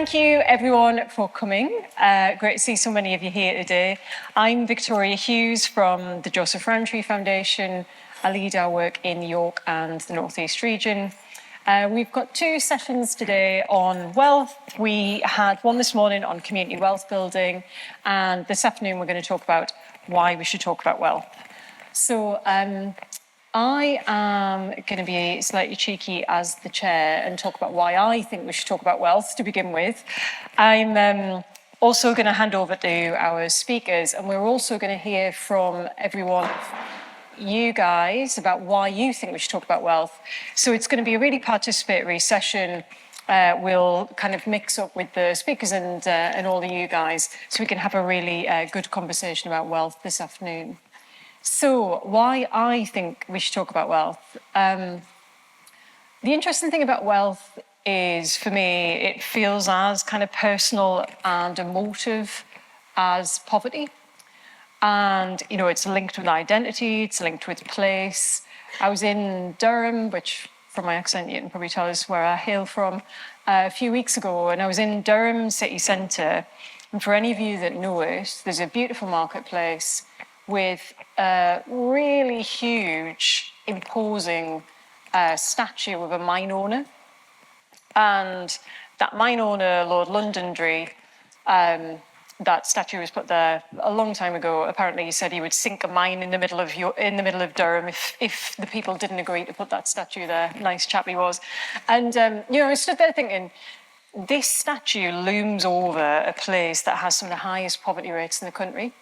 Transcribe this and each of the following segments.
thank you everyone for coming. Great to see so many of you here today. I'm Victoria Hughes from the Joseph Rowntree Foundation. I lead our work in York and the North East region. We've got two sessions today on wealth. We had one this morning on community wealth building, and this afternoon we're going to talk about why we should talk about wealth. So I am going to be slightly cheeky as the chair and talk about why I think we should talk about wealth to begin with. I'm also going to hand over to our speakers, and we're also going to hear from everyone, you guys, about why you think we should talk about wealth. So it's going to be a really participatory session. We'll kind of mix up with the speakers and all of you guys so we can have a really good conversation about wealth this afternoon. So why I think we should talk about wealth. The interesting thing about wealth is, for me, it feels as kind of personal and emotive as poverty. And, you know, it's linked with identity, it's linked with place. I was in Durham, which from my accent you can probably tell is where I hail from, a few weeks ago, and I was in Durham city centre. And for any of you that know it, there's a beautiful marketplace with a really huge, imposing statue of a mine owner. And that mine owner, Lord Londonderry, that statue was put there a long time ago. Apparently, he said he would sink a mine in the middle of Durham if the people didn't agree to put that statue there. Nice chap he was. And you know, I stood there thinking, this statue looms over a place that has some of the highest poverty rates in the country.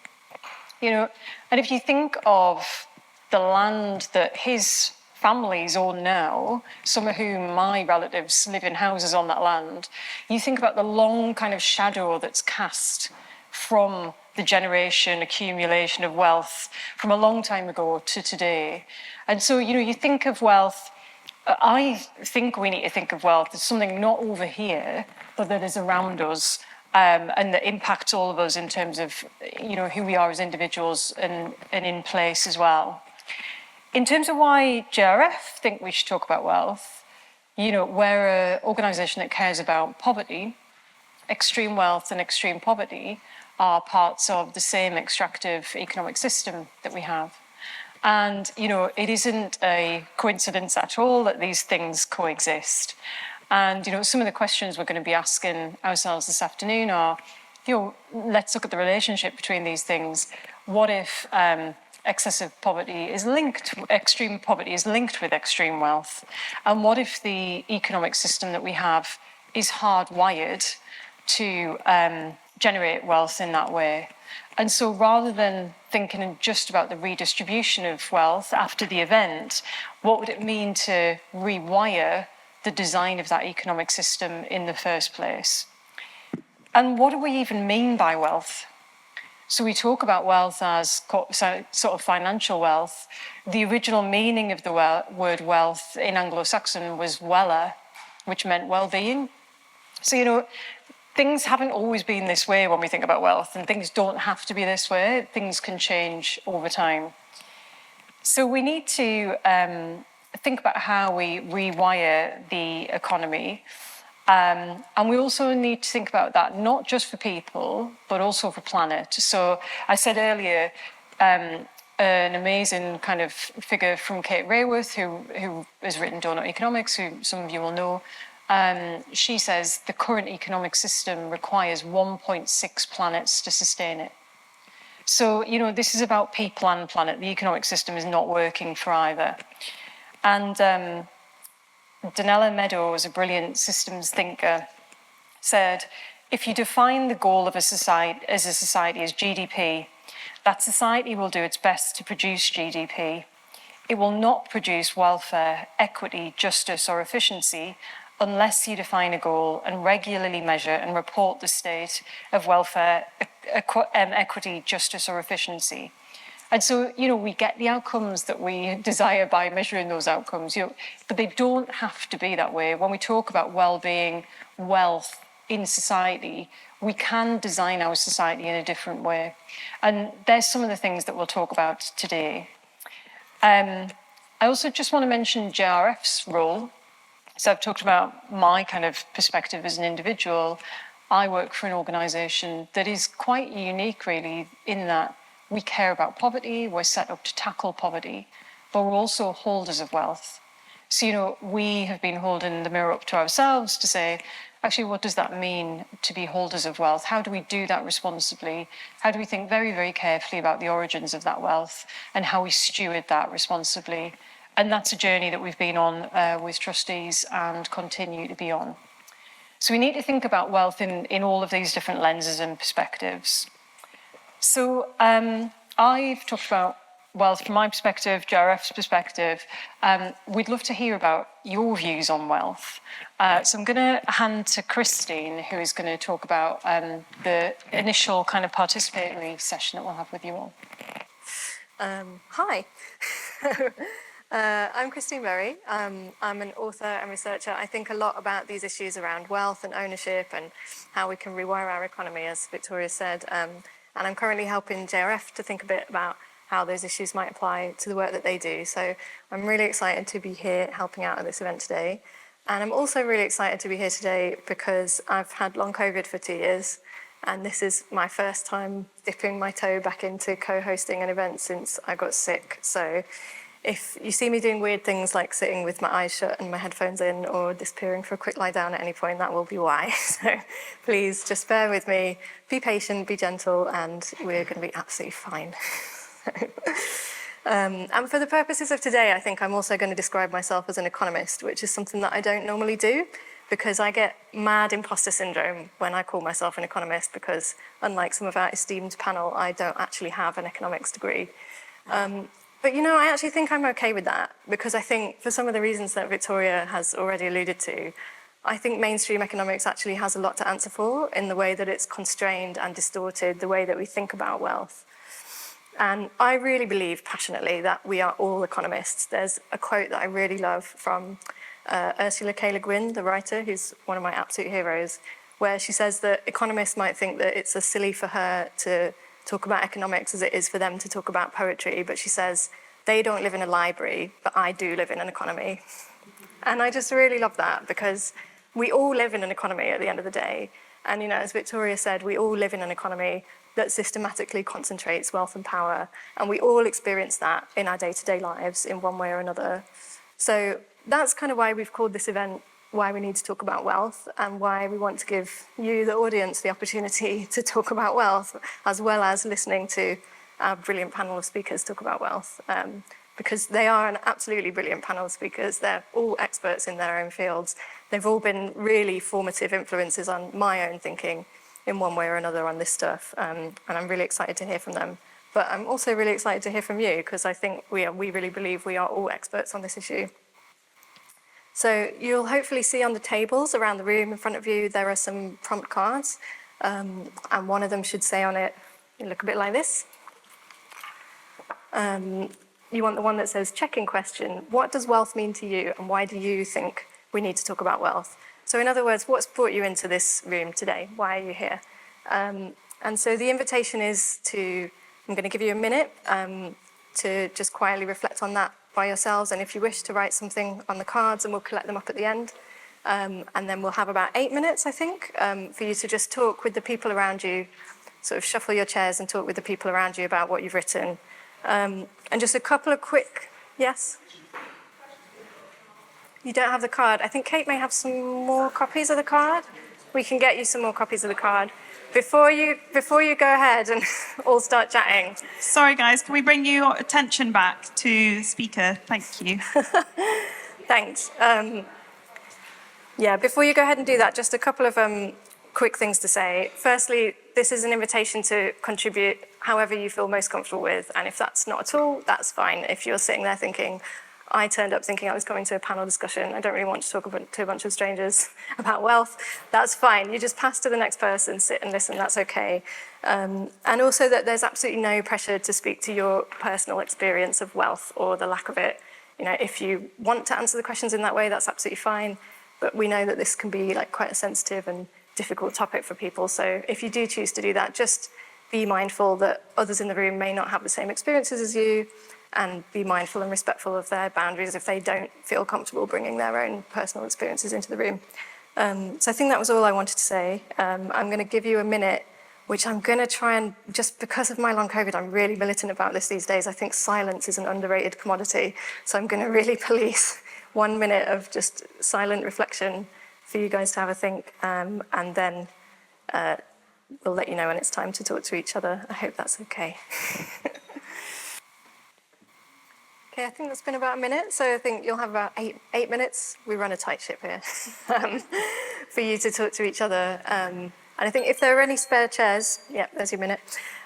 You know, and if you think of the land that his families own now, some of whom my relatives live in houses on that land, you think about the long kind of shadow that's cast from the generation accumulation of wealth from a long time ago to today. And so, you know, you think of wealth, I think we need to think of wealth as something not over here, but that is around us. And that impacts all of us in terms of, you know, who we are as individuals and in place as well. In terms of why JRF think we should talk about wealth, you know, we're an organisation that cares about poverty. Extreme wealth and extreme poverty are parts of the same extractive economic system that we have. And, you know, it isn't a coincidence at all that these things coexist. And, you know, some of the questions we're going to be asking ourselves this afternoon are, you know, let's look at the relationship between these things. What if excessive poverty is linked, extreme poverty is linked with extreme wealth? And what if the economic system that we have is hardwired to generate wealth in that way? And so rather than thinking just about the redistribution of wealth after the event, what would it mean to rewire the design of that economic system in the first place? And what do we even mean by wealth? So we talk about wealth as sort of financial wealth. The original meaning of the word wealth in Anglo-Saxon was wella, which meant well-being. So, you know, things haven't always been this way when we think about wealth, and things don't have to be this way. Things can change over time. So we need to think about how we rewire the economy. And we also need to think about that not just for people, but also for planet. So I said earlier, an amazing kind of figure from Kate Raworth, who has written Donut Economics, who some of you will know. She says the current economic system requires 1.6 planets to sustain it. So, you know, this is about people and planet. The economic system is not working for either. And Donella Meadows, a brilliant systems thinker, said, if you define the goal of a society as GDP, that society will do its best to produce GDP. It will not produce welfare, equity, justice, or efficiency unless you define a goal and regularly measure and report the state of welfare, equity, justice, or efficiency. And so, you know, we get the outcomes that we desire by measuring those outcomes, you know, but they don't have to be that way. When we talk about well-being, wealth in society, we can design our society in a different way. And there's some of the things that we'll talk about today. I also just want to mention JRF's role. So I've talked about my kind of perspective as an individual. I work for an organisation that is quite unique, really, in that we care about poverty, we're set up to tackle poverty, but we're also holders of wealth. So, we have been holding the mirror up to ourselves to say, actually, what does that mean to be holders of wealth? How do we do that responsibly? How do we think very, very carefully about the origins of that wealth and how we steward that responsibly? And that's a journey that we've been on with trustees and continue to be on. So we need to think about wealth in all of these different lenses and perspectives. So I've talked about wealth from my perspective, JRF's perspective. We'd love to hear about your views on wealth. So I'm going to hand to Christine, who is going to talk about the initial kind of participatory session that we'll have with you all. Hi. I'm Christine Berry. I'm an author and researcher. I think a lot about these issues around wealth and ownership and how we can rewire our economy, as Victoria said. And I'm currently helping JRF to think a bit about how those issues might apply to the work that they do. So I'm really excited to be here helping out at this event today. And I'm also really excited to be here today because I've had long COVID for 2 years. And this is my first time dipping my toe back into co-hosting an event since I got sick. So if you see me doing weird things like sitting with my eyes shut and my headphones in or disappearing for a quick lie down at any point, that will be why. So please just bear with me, be patient, be gentle, and we're going to be absolutely fine. And for the purposes of today, I think I'm also going to describe myself as an economist, which is something that I don't normally do because I get mad imposter syndrome when I call myself an economist because, unlike some of our esteemed panel, I don't actually have an economics degree. But, you know, I actually think I'm okay with that because I think for some of the reasons that Victoria has already alluded to, I think mainstream economics actually has a lot to answer for in the way that it's constrained and distorted the way that we think about wealth. And I really believe passionately that we are all economists. There's a quote that I really love from Ursula K. Le Guin, the writer, who's one of my absolute heroes, where she says that economists might think that it's as silly for her to talk about economics as it is for them to talk about poetry, but she says, they don't live in a library, but I do live in an economy. And I just really love that because we all live in an economy at the end of the day. And, you know, as Victoria said, we all live in an economy that systematically concentrates wealth and power, and we all experience that in our day-to-day lives in one way or another. So that's kind of why we've called this event Why We Need to Talk About Wealth, and why we want to give you, the audience, the opportunity to talk about wealth, as well as listening to our brilliant panel of speakers talk about wealth, because they are an absolutely brilliant panel of speakers. They're all experts in their own fields. They've all been really formative influences on my own thinking in one way or another on this stuff, and I'm really excited to hear from them. But I'm also really excited to hear from you, because I think we really believe we are all experts on this issue. So you'll hopefully see on the tables around the room in front of you, there are some prompt cards, and one of them should say on it, you look a bit like this. You want the one that says, check-in question, what does wealth mean to you, and why do you think we need to talk about wealth? So in other words, what's brought you into this room today? Why are you here? And so the invitation is to, I'm going to give you a minute to just quietly reflect on that by yourselves, and if you wish to write something on the cards, and we'll collect them up at the end. And then we'll have about 8 minutes, I think, for you to just talk with the people around you, sort of shuffle your chairs and talk with the people around you about what you've written. And just a couple of quick, yes? You don't have the card. I think Kate may have some more copies of the card. We can get you some more copies of the card. Before you go ahead and all start chatting. Sorry, guys, can we bring your attention back to the speaker? Thank you. Thanks. Yeah, before you go ahead and do that, just a couple of quick things to say. Firstly, this is an invitation to contribute however you feel most comfortable with, and if that's not at all, that's fine. If you're sitting there thinking, I turned up thinking I was going to a panel discussion, I don't really want to talk to a bunch of strangers about wealth, that's fine. You just pass to the next person, sit and listen, that's okay. And also that there's absolutely no pressure to speak to your personal experience of wealth or the lack of it. You know, if you want to answer the questions in that way, that's absolutely fine. But we know that this can be like quite a sensitive and difficult topic for people. So if you do choose to do that, just be mindful that others in the room may not have the same experiences as you, and be mindful and respectful of their boundaries if they don't feel comfortable bringing their own personal experiences into the room. So I think that was all I wanted to say. I'm going to give you a minute, which I'm going to try and, just because of my long COVID, I'm really militant about this these days. I think silence is an underrated commodity. So I'm going to really police 1 minute of just silent reflection for you guys to have a think, and then we'll let you know when it's time to talk to each other. I hope that's okay. Okay, I think that's been about a minute, so I think you'll have about eight minutes. We run a tight ship here, for you to talk to each other. And I think if there are any spare chairs, yeah, there's your minute.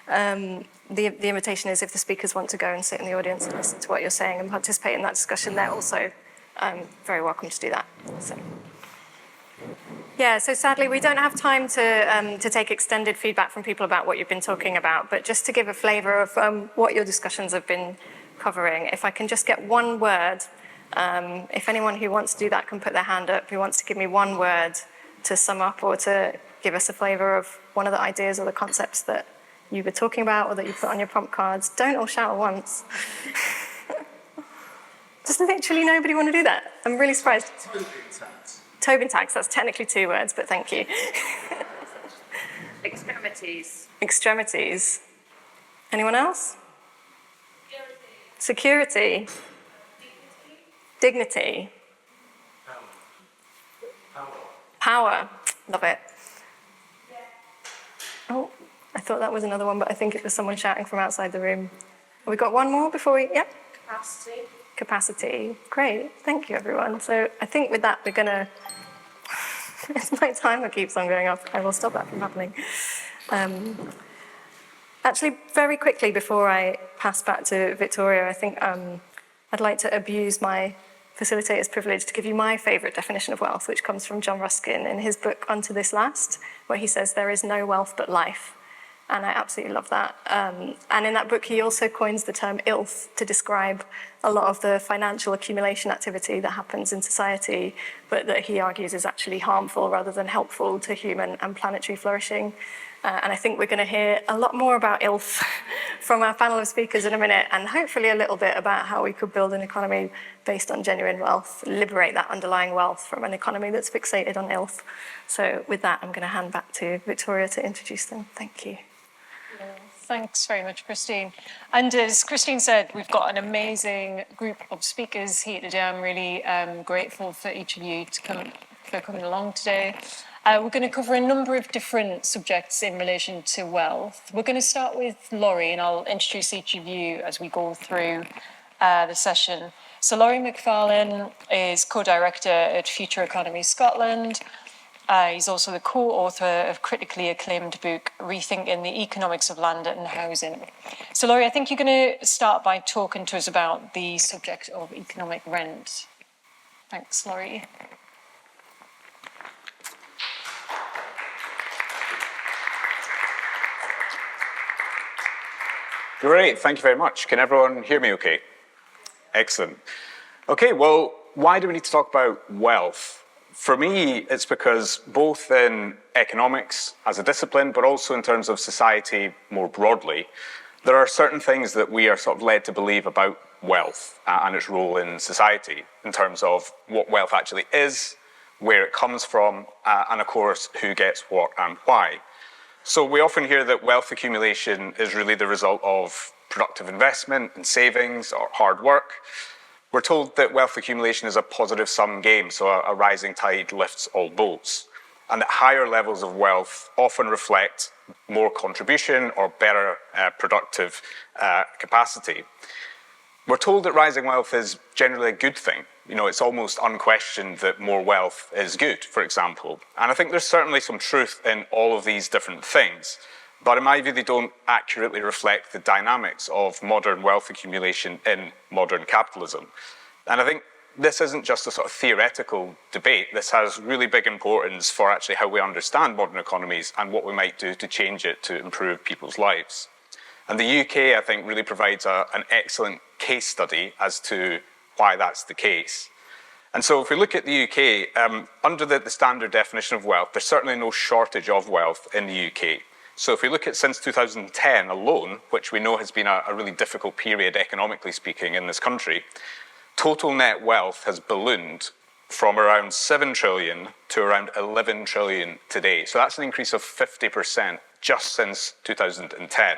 The invitation is if the speakers want to go and sit in the audience and listen to what you're saying and participate in that discussion, they're also very welcome to do that. So. Yeah, so sadly we don't have time to take extended feedback from people about what you've been talking about, but just to give a flavour of what your discussions have been covering, if I can just get one word, if anyone who wants to do that can put their hand up, who wants to give me one word to sum up or to give us a flavour of one of the ideas or the concepts that you were talking about or that you put on your prompt cards. Don't all shout at once. Does literally nobody want to do that? I'm really surprised. Tobin tax, that's technically 2 words, but thank you. Extremities. Extremities. Anyone else? Security. Dignity. Power. Love it. Oh, I thought that was another one, but I think it was someone shouting from outside the room. Have we got one more before we, yep. Capacity. Capacity. Great, thank you everyone. So I think with that we're gonna, it's my timer keeps on going off. I will stop that from happening. Actually, very quickly before I pass back to Victoria, I think I'd like to abuse my facilitator's privilege to give you my favourite definition of wealth, which comes from John Ruskin in his book Unto This Last, where he says there is no wealth but life. And I absolutely love that. And in that book, he also coins the term ILF to describe a lot of the financial accumulation activity that happens in society, but that he argues is actually harmful rather than helpful to human and planetary flourishing. And I think we're going to hear a lot more about ILF from our panel of speakers in a minute, and hopefully a little bit about how we could build an economy based on genuine wealth, liberate that underlying wealth from an economy that's fixated on ILF. So with that, I'm going to hand back to Victoria to introduce them. Thank you. Thanks very much, Christine. And as Christine said, we've got an amazing group of speakers here today. I'm really grateful for each of you for coming along today. We're going to cover a number of different subjects in relation to wealth. We're going to start with Laurie, and I'll introduce each of you as we go through the session. So Laurie Macfarlane is co-director at Future Economy Scotland. He's also the co-author of critically acclaimed book, Rethinking the Economics of Land and Housing. So Laurie, I think you're going to start by talking to us about the subject of economic rent. Thanks, Laurie. Great, thank you very much. Can everyone hear me okay? Excellent. Okay, well, why do we need to talk about wealth? For me, it's because both in economics as a discipline, but also in terms of society more broadly, there are certain things that we are sort of led to believe about wealth and its role in society in terms of what wealth actually is, where it comes from, and of course, who gets what and why. So we often hear that wealth accumulation is really the result of productive investment and savings or hard work. We're told that wealth accumulation is a positive sum game, so a rising tide lifts all boats, and that higher levels of wealth often reflect more contribution or better productive capacity. We're told that rising wealth is generally a good thing. You know, it's almost unquestioned that more wealth is good, for example. And I think there's certainly some truth in all of these different things. But in my view, they don't accurately reflect the dynamics of modern wealth accumulation in modern capitalism. And I think this isn't just a sort of theoretical debate. This has really big importance for actually how we understand modern economies and what we might do to change it to improve people's lives. And the UK, I think, really provides an excellent case study as to why that's the case. And so if we look at the UK, under the standard definition of wealth, there's certainly no shortage of wealth in the UK. So if we look at since 2010 alone, which we know has been a really difficult period economically speaking in this country, total net wealth has ballooned from around 7 trillion to around 11 trillion today. So that's an increase of 50% just since 2010.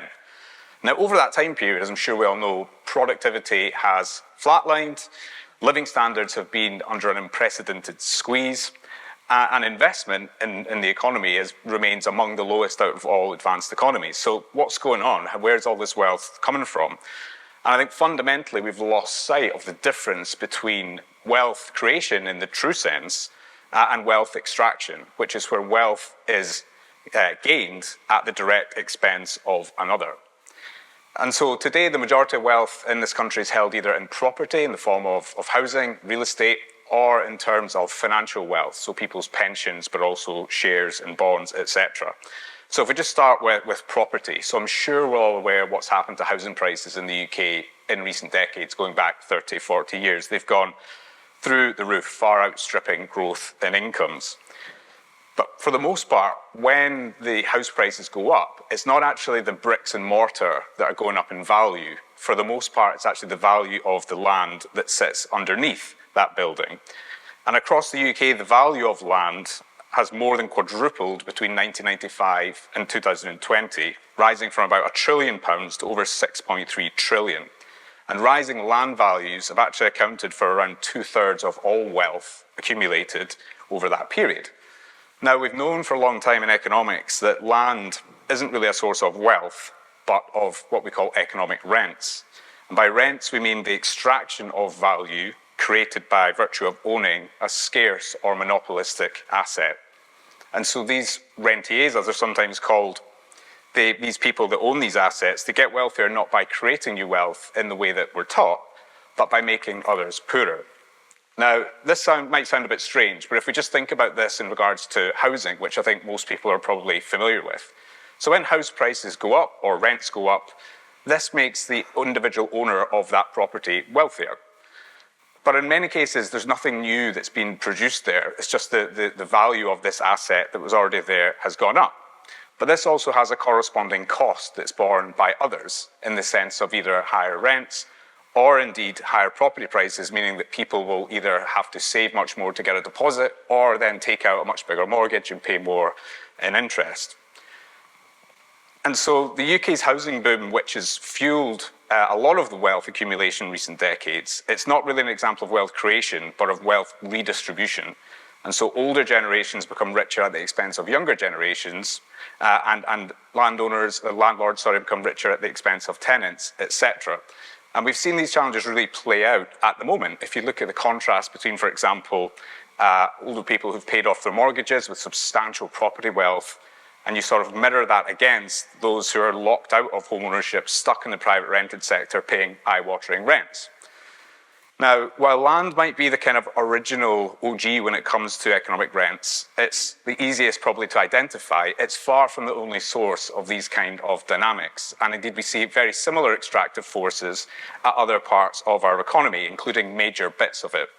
Now, over that time period, as I'm sure we all know, productivity has flatlined, living standards have been under an unprecedented squeeze, and investment in the economy remains among the lowest out of all advanced economies. So what's going on? Where's all this wealth coming from? And I think fundamentally we've lost sight of the difference between wealth creation in the true sense and wealth extraction, which is where wealth is gained at the direct expense of another. And so today the majority of wealth in this country is held either in property in the form of housing, real estate, or in terms of financial wealth, so people's pensions, but also shares and bonds, etc. So if we just start with property, so I'm sure we're all aware of what's happened to housing prices in the UK in recent decades, going back 30, 40 years. They've gone through the roof, far outstripping growth in incomes. But for the most part, when the house prices go up, it's not actually the bricks and mortar that are going up in value. For the most part, it's actually the value of the land that sits underneath that building. And across the UK, the value of land has more than quadrupled between 1995 and 2020, rising from about £1 trillion to over 6.3 trillion. And rising land values have actually accounted for around 2/3 of all wealth accumulated over that period. Now, we've known for a long time in economics that land isn't really a source of wealth, but of what we call economic rents. And by rents, we mean the extraction of value created by virtue of owning a scarce or monopolistic asset. And so these rentiers, as they're sometimes called, these people that own these assets, they get wealthier not by creating new wealth in the way that we're taught, but by making others poorer. Now, this might sound a bit strange, but if we just think about this in regards to housing, which I think most people are probably familiar with. So when house prices go up or rents go up, this makes the individual owner of that property wealthier. But in many cases, there's nothing new that's been produced there. It's just the value of this asset that was already there has gone up. But this also has a corresponding cost that's borne by others in the sense of either higher rents or indeed higher property prices, meaning that people will either have to save much more to get a deposit or then take out a much bigger mortgage and pay more in interest. And so the UK's housing boom, which has fueled a lot of the wealth accumulation in recent decades, it's not really an example of wealth creation, but of wealth redistribution. And so older generations become richer at the expense of younger generations, and landlords become richer at the expense of tenants, etc. And we've seen these challenges really play out at the moment. If you look at the contrast between, for example, older people who've paid off their mortgages with substantial property wealth, and you sort of mirror that against those who are locked out of home ownership, stuck in the private rented sector, paying eye-watering rents. Now, while land might be the kind of original OG when it comes to economic rents, it's the easiest probably to identify. It's far from the only source of these kind of dynamics. And indeed, we see very similar extractive forces at other parts of our economy, including major bits of it.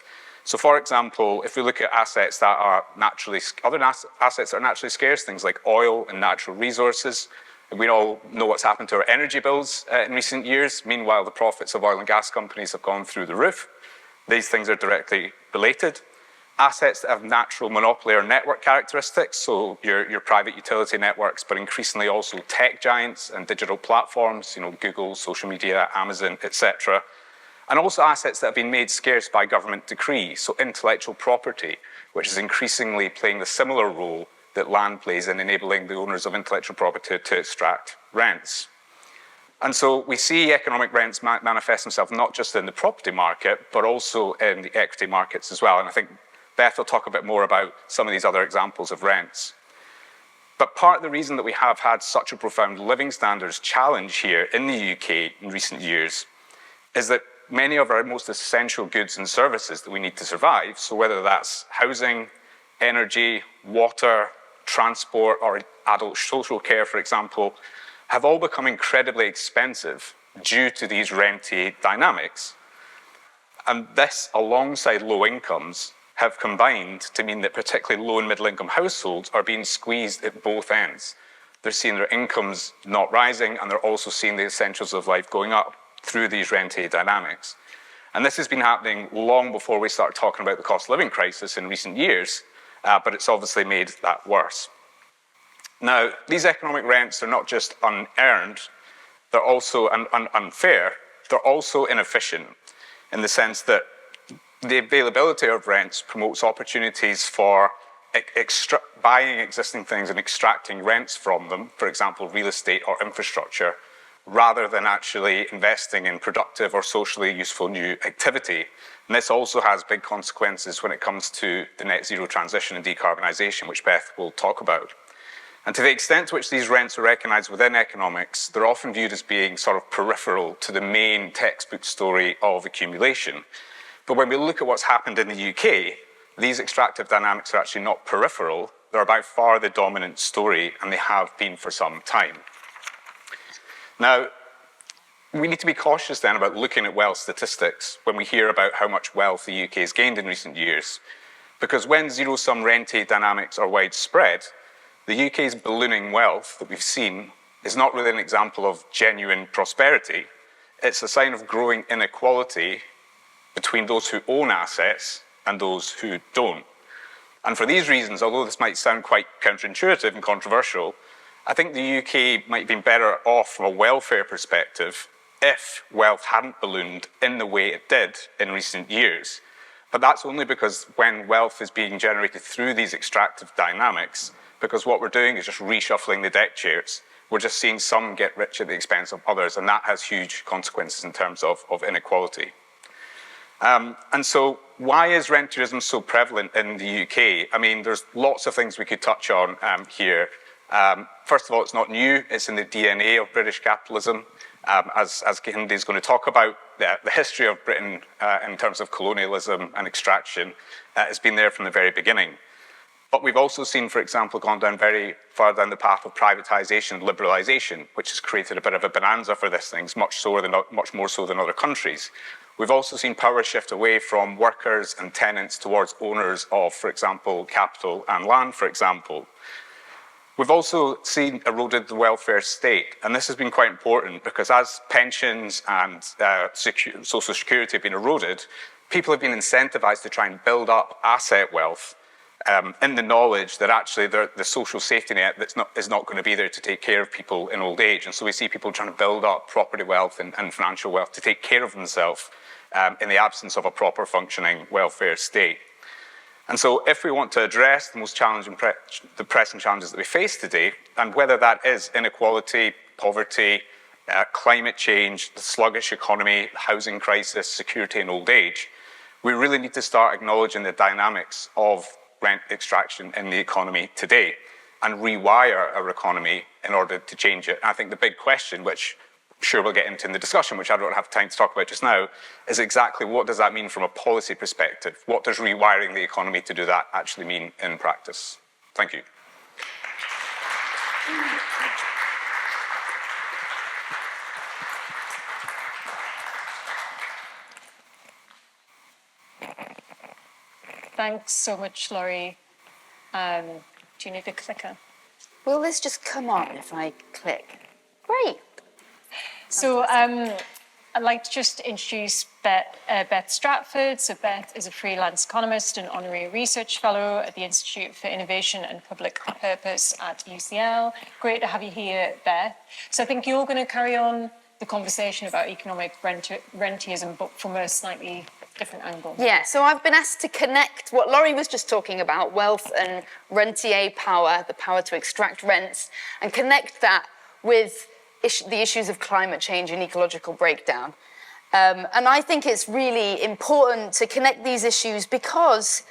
So, for example, if we look at assets that are other assets that are naturally scarce, things like oil and natural resources, we all know what's happened to our energy bills in recent years. Meanwhile, the profits of oil and gas companies have gone through the roof. These things are directly related. Assets that have natural monopoly or network characteristics, so your private utility networks, but increasingly also tech giants and digital platforms, Google, social media, Amazon, etc. And also assets that have been made scarce by government decree, so intellectual property, which is increasingly playing the similar role that land plays in enabling the owners of intellectual property to extract rents. And so we see economic rents manifest themselves not just in the property market, but also in the equity markets as well. And I think Beth will talk a bit more about some of these other examples of rents. But part of the reason that we have had such a profound living standards challenge here in the UK in recent years is that many of our most essential goods and services that we need to survive, so whether that's housing, energy, water, transport, or adult social care, for example, have all become incredibly expensive due to these rentier dynamics. And this, alongside low incomes, have combined to mean that particularly low and middle income households are being squeezed at both ends. They're seeing their incomes not rising, and they're also seeing the essentials of life going up through these rentier dynamics. And this has been happening long before we started talking about the cost of living crisis in recent years, but it's obviously made that worse. Now, these economic rents are not just unearned, they're also unfair, they're also inefficient in the sense that the availability of rents promotes opportunities for buying existing things and extracting rents from them, for example, real estate or infrastructure, rather than actually investing in productive or socially useful new activity. And this also has big consequences when it comes to the net zero transition and decarbonisation, which Beth will talk about. And to the extent to which these rents are recognised within economics, they're often viewed as being sort of peripheral to the main textbook story of accumulation. But when we look at what's happened in the UK, these extractive dynamics are actually not peripheral. They're by far the dominant story, and they have been for some time. Now, we need to be cautious then about looking at wealth statistics when we hear about how much wealth the UK has gained in recent years. Because when zero-sum rentier dynamics are widespread, the UK's ballooning wealth that we've seen is not really an example of genuine prosperity. It's a sign of growing inequality between those who own assets and those who don't. And for these reasons, although this might sound quite counterintuitive and controversial, I think the UK might have been better off from a welfare perspective if wealth hadn't ballooned in the way it did in recent years. But that's only because when wealth is being generated through these extractive dynamics, because what we're doing is just reshuffling the deck chairs. We're just seeing some get rich at the expense of others, and that has huge consequences in terms of inequality. And so why is rentierism so prevalent in the UK? I mean, there's lots of things we could touch on here. First of all, it's not new. It's in the DNA of British capitalism. As Kehinde is going to talk about, the history of Britain in terms of colonialism and extraction has been there from the very beginning. But we've also seen, for example, gone down very far down the path of privatisation and liberalisation, which has created a bit of a bonanza for these things, much more so than other countries. We've also seen power shift away from workers and tenants towards owners of, for example, capital and land, for example. We've also seen eroded the welfare state, and this has been quite important because as pensions and social security have been eroded, people have been incentivised to try and build up asset wealth in the knowledge that actually the social safety net is not going to be there to take care of people in old age. And so we see people trying to build up property wealth and financial wealth to take care of themselves in the absence of a proper functioning welfare state. And so if we want to address the most challenging, the pressing challenges that we face today, and whether that is inequality, poverty, climate change, the sluggish economy, housing crisis, security and old age, we really need to start acknowledging the dynamics of rent extraction in the economy today and rewire our economy in order to change it. And I think the big question, which I'm sure we'll get into in the discussion, which I don't have time to talk about just now, is exactly what does that mean from a policy perspective? What does rewiring the economy to do that actually mean in practice? Thank you. Thanks so much, Laurie. Do you need a clicker? Will this just come on if I click? Great. So I'd like to just introduce Beth Stratford. So Beth is a freelance economist and Honorary Research Fellow at the Institute for Innovation and Public Purpose at UCL. Great to have you here, Beth. So I think you're going to carry on the conversation about economic rentierism, but from a slightly different angle. Yeah, so I've been asked to connect what Laurie was just talking about, wealth and rentier power, the power to extract rents, and connect that with the issues of climate change and ecological breakdown. And I think it's really important to connect these issues because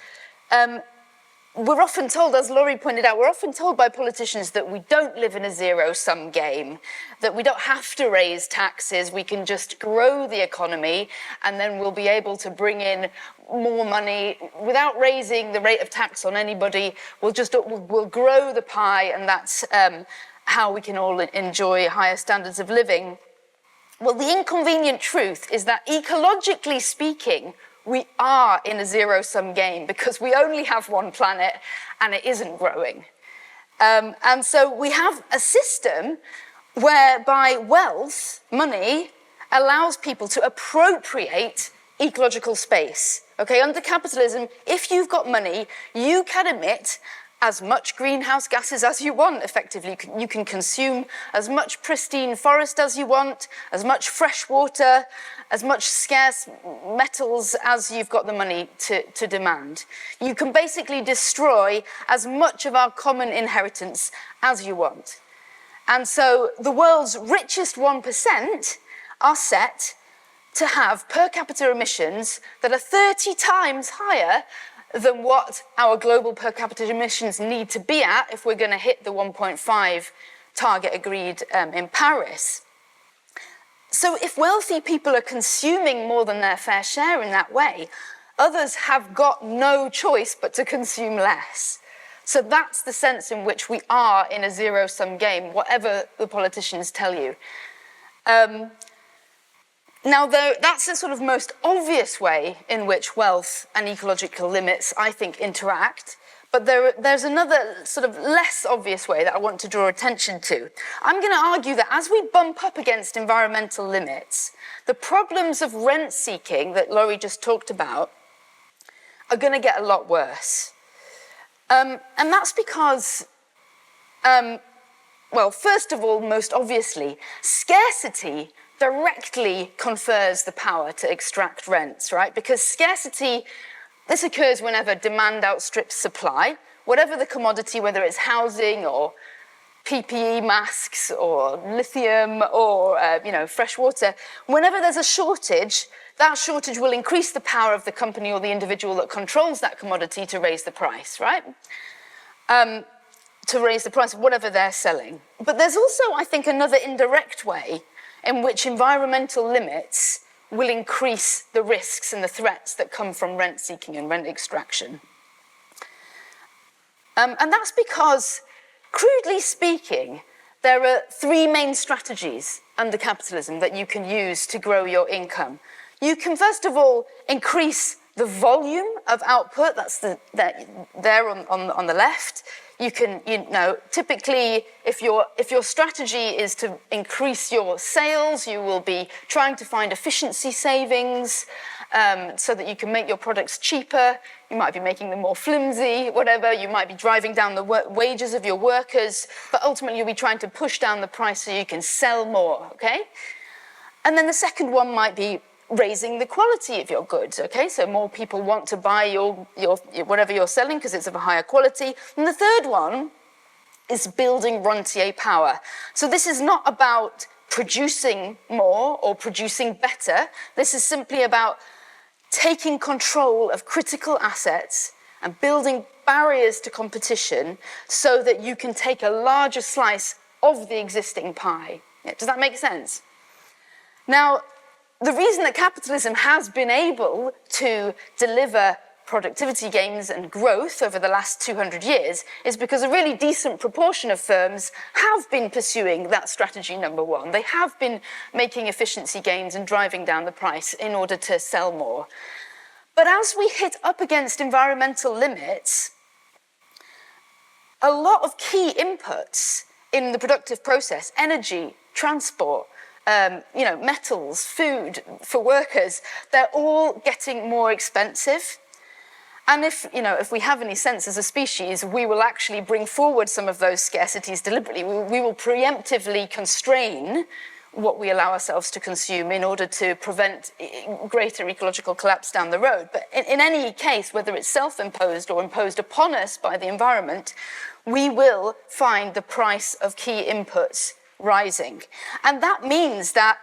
we're often told, as Laurie pointed out, we're often told by politicians that we don't live in a zero-sum game, that we don't have to raise taxes, we can just grow the economy and then we'll be able to bring in more money without raising the rate of tax on anybody. We'll grow the pie, and that's how we can all enjoy higher standards of living. Well, the inconvenient truth is that ecologically speaking, we are in a zero-sum game because we only have one planet and it isn't growing. And so we have a system whereby wealth, money, allows people to appropriate ecological space. Okay, under capitalism, if you've got money, you can emit as much greenhouse gases as you want, effectively. You can consume as much pristine forest as you want, as much fresh water, as much scarce metals as you've got the money to demand. You can basically destroy as much of our common inheritance as you want. And so the world's richest 1% are set to have per capita emissions that are 30 times higher than what our global per capita emissions need to be at if we're going to hit the 1.5 target agreed in Paris. So if wealthy people are consuming more than their fair share in that way, others have got no choice but to consume less. So that's the sense in which we are in a zero-sum game, whatever the politicians tell you. Now, though, that's the sort of most obvious way in which wealth and ecological limits, I think, interact. But there's another sort of less obvious way that I want to draw attention to. I'm going to argue that as we bump up against environmental limits, the problems of rent seeking that Laurie just talked about are going to get a lot worse. And that's because, well, first of all, most obviously, scarcity directly confers the power to extract rents, right? Because scarcity, this occurs whenever demand outstrips supply, whatever the commodity, whether it's housing or PPE masks or lithium or fresh water. Whenever there's a shortage, that shortage will increase the power of the company or the individual that controls that commodity to raise the price, right? To raise the price of whatever they're selling. But there's also, I think, another indirect way in which environmental limits will increase the risks and the threats that come from rent seeking and rent extraction. And that's because, crudely speaking, there are three main strategies under capitalism that you can use to grow your income. You can, first of all, increase the volume of output, that's there on the left. You can, typically, if your strategy is to increase your sales, you will be trying to find efficiency savings so that you can make your products cheaper. You might be making them more flimsy, whatever. You might be driving down the wages of your workers, but ultimately you'll be trying to push down the price so you can sell more, okay? And then the second one might be raising the quality of your goods, okay? So more people want to buy your whatever you're selling because it's of a higher quality. And the third one is building rentier power. So this is not about producing more or producing better. This is simply about taking control of critical assets and building barriers to competition so that you can take a larger slice of the existing pie. Yeah, does that make sense? Now, the reason that capitalism has been able to deliver productivity gains and growth over the last 200 years is because a really decent proportion of firms have been pursuing that strategy number one. They have been making efficiency gains and driving down the price in order to sell more. But as we hit up against environmental limits, a lot of key inputs in the productive process, energy, transport, metals, food for workers, they're all getting more expensive. And if we have any sense as a species, we will actually bring forward some of those scarcities deliberately. We will preemptively constrain what we allow ourselves to consume in order to prevent greater ecological collapse down the road. But in any case, whether it's self-imposed or imposed upon us by the environment, we will find the price of key inputs rising. And that means that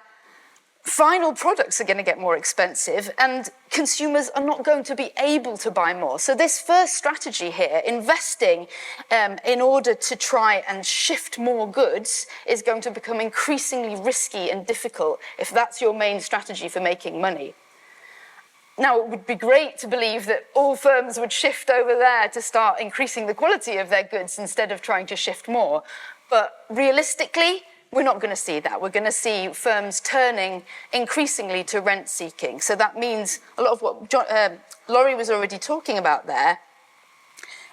final products are going to get more expensive and consumers are not going to be able to buy more. So this first strategy here, investing in order to try and shift more goods, is going to become increasingly risky and difficult if that's your main strategy for making money. Now, it would be great to believe that all firms would shift over there to start increasing the quality of their goods instead of trying to shift more. But realistically, we're not going to see that. We're going to see firms turning increasingly to rent seeking. So that means a lot of what Laurie was already talking about there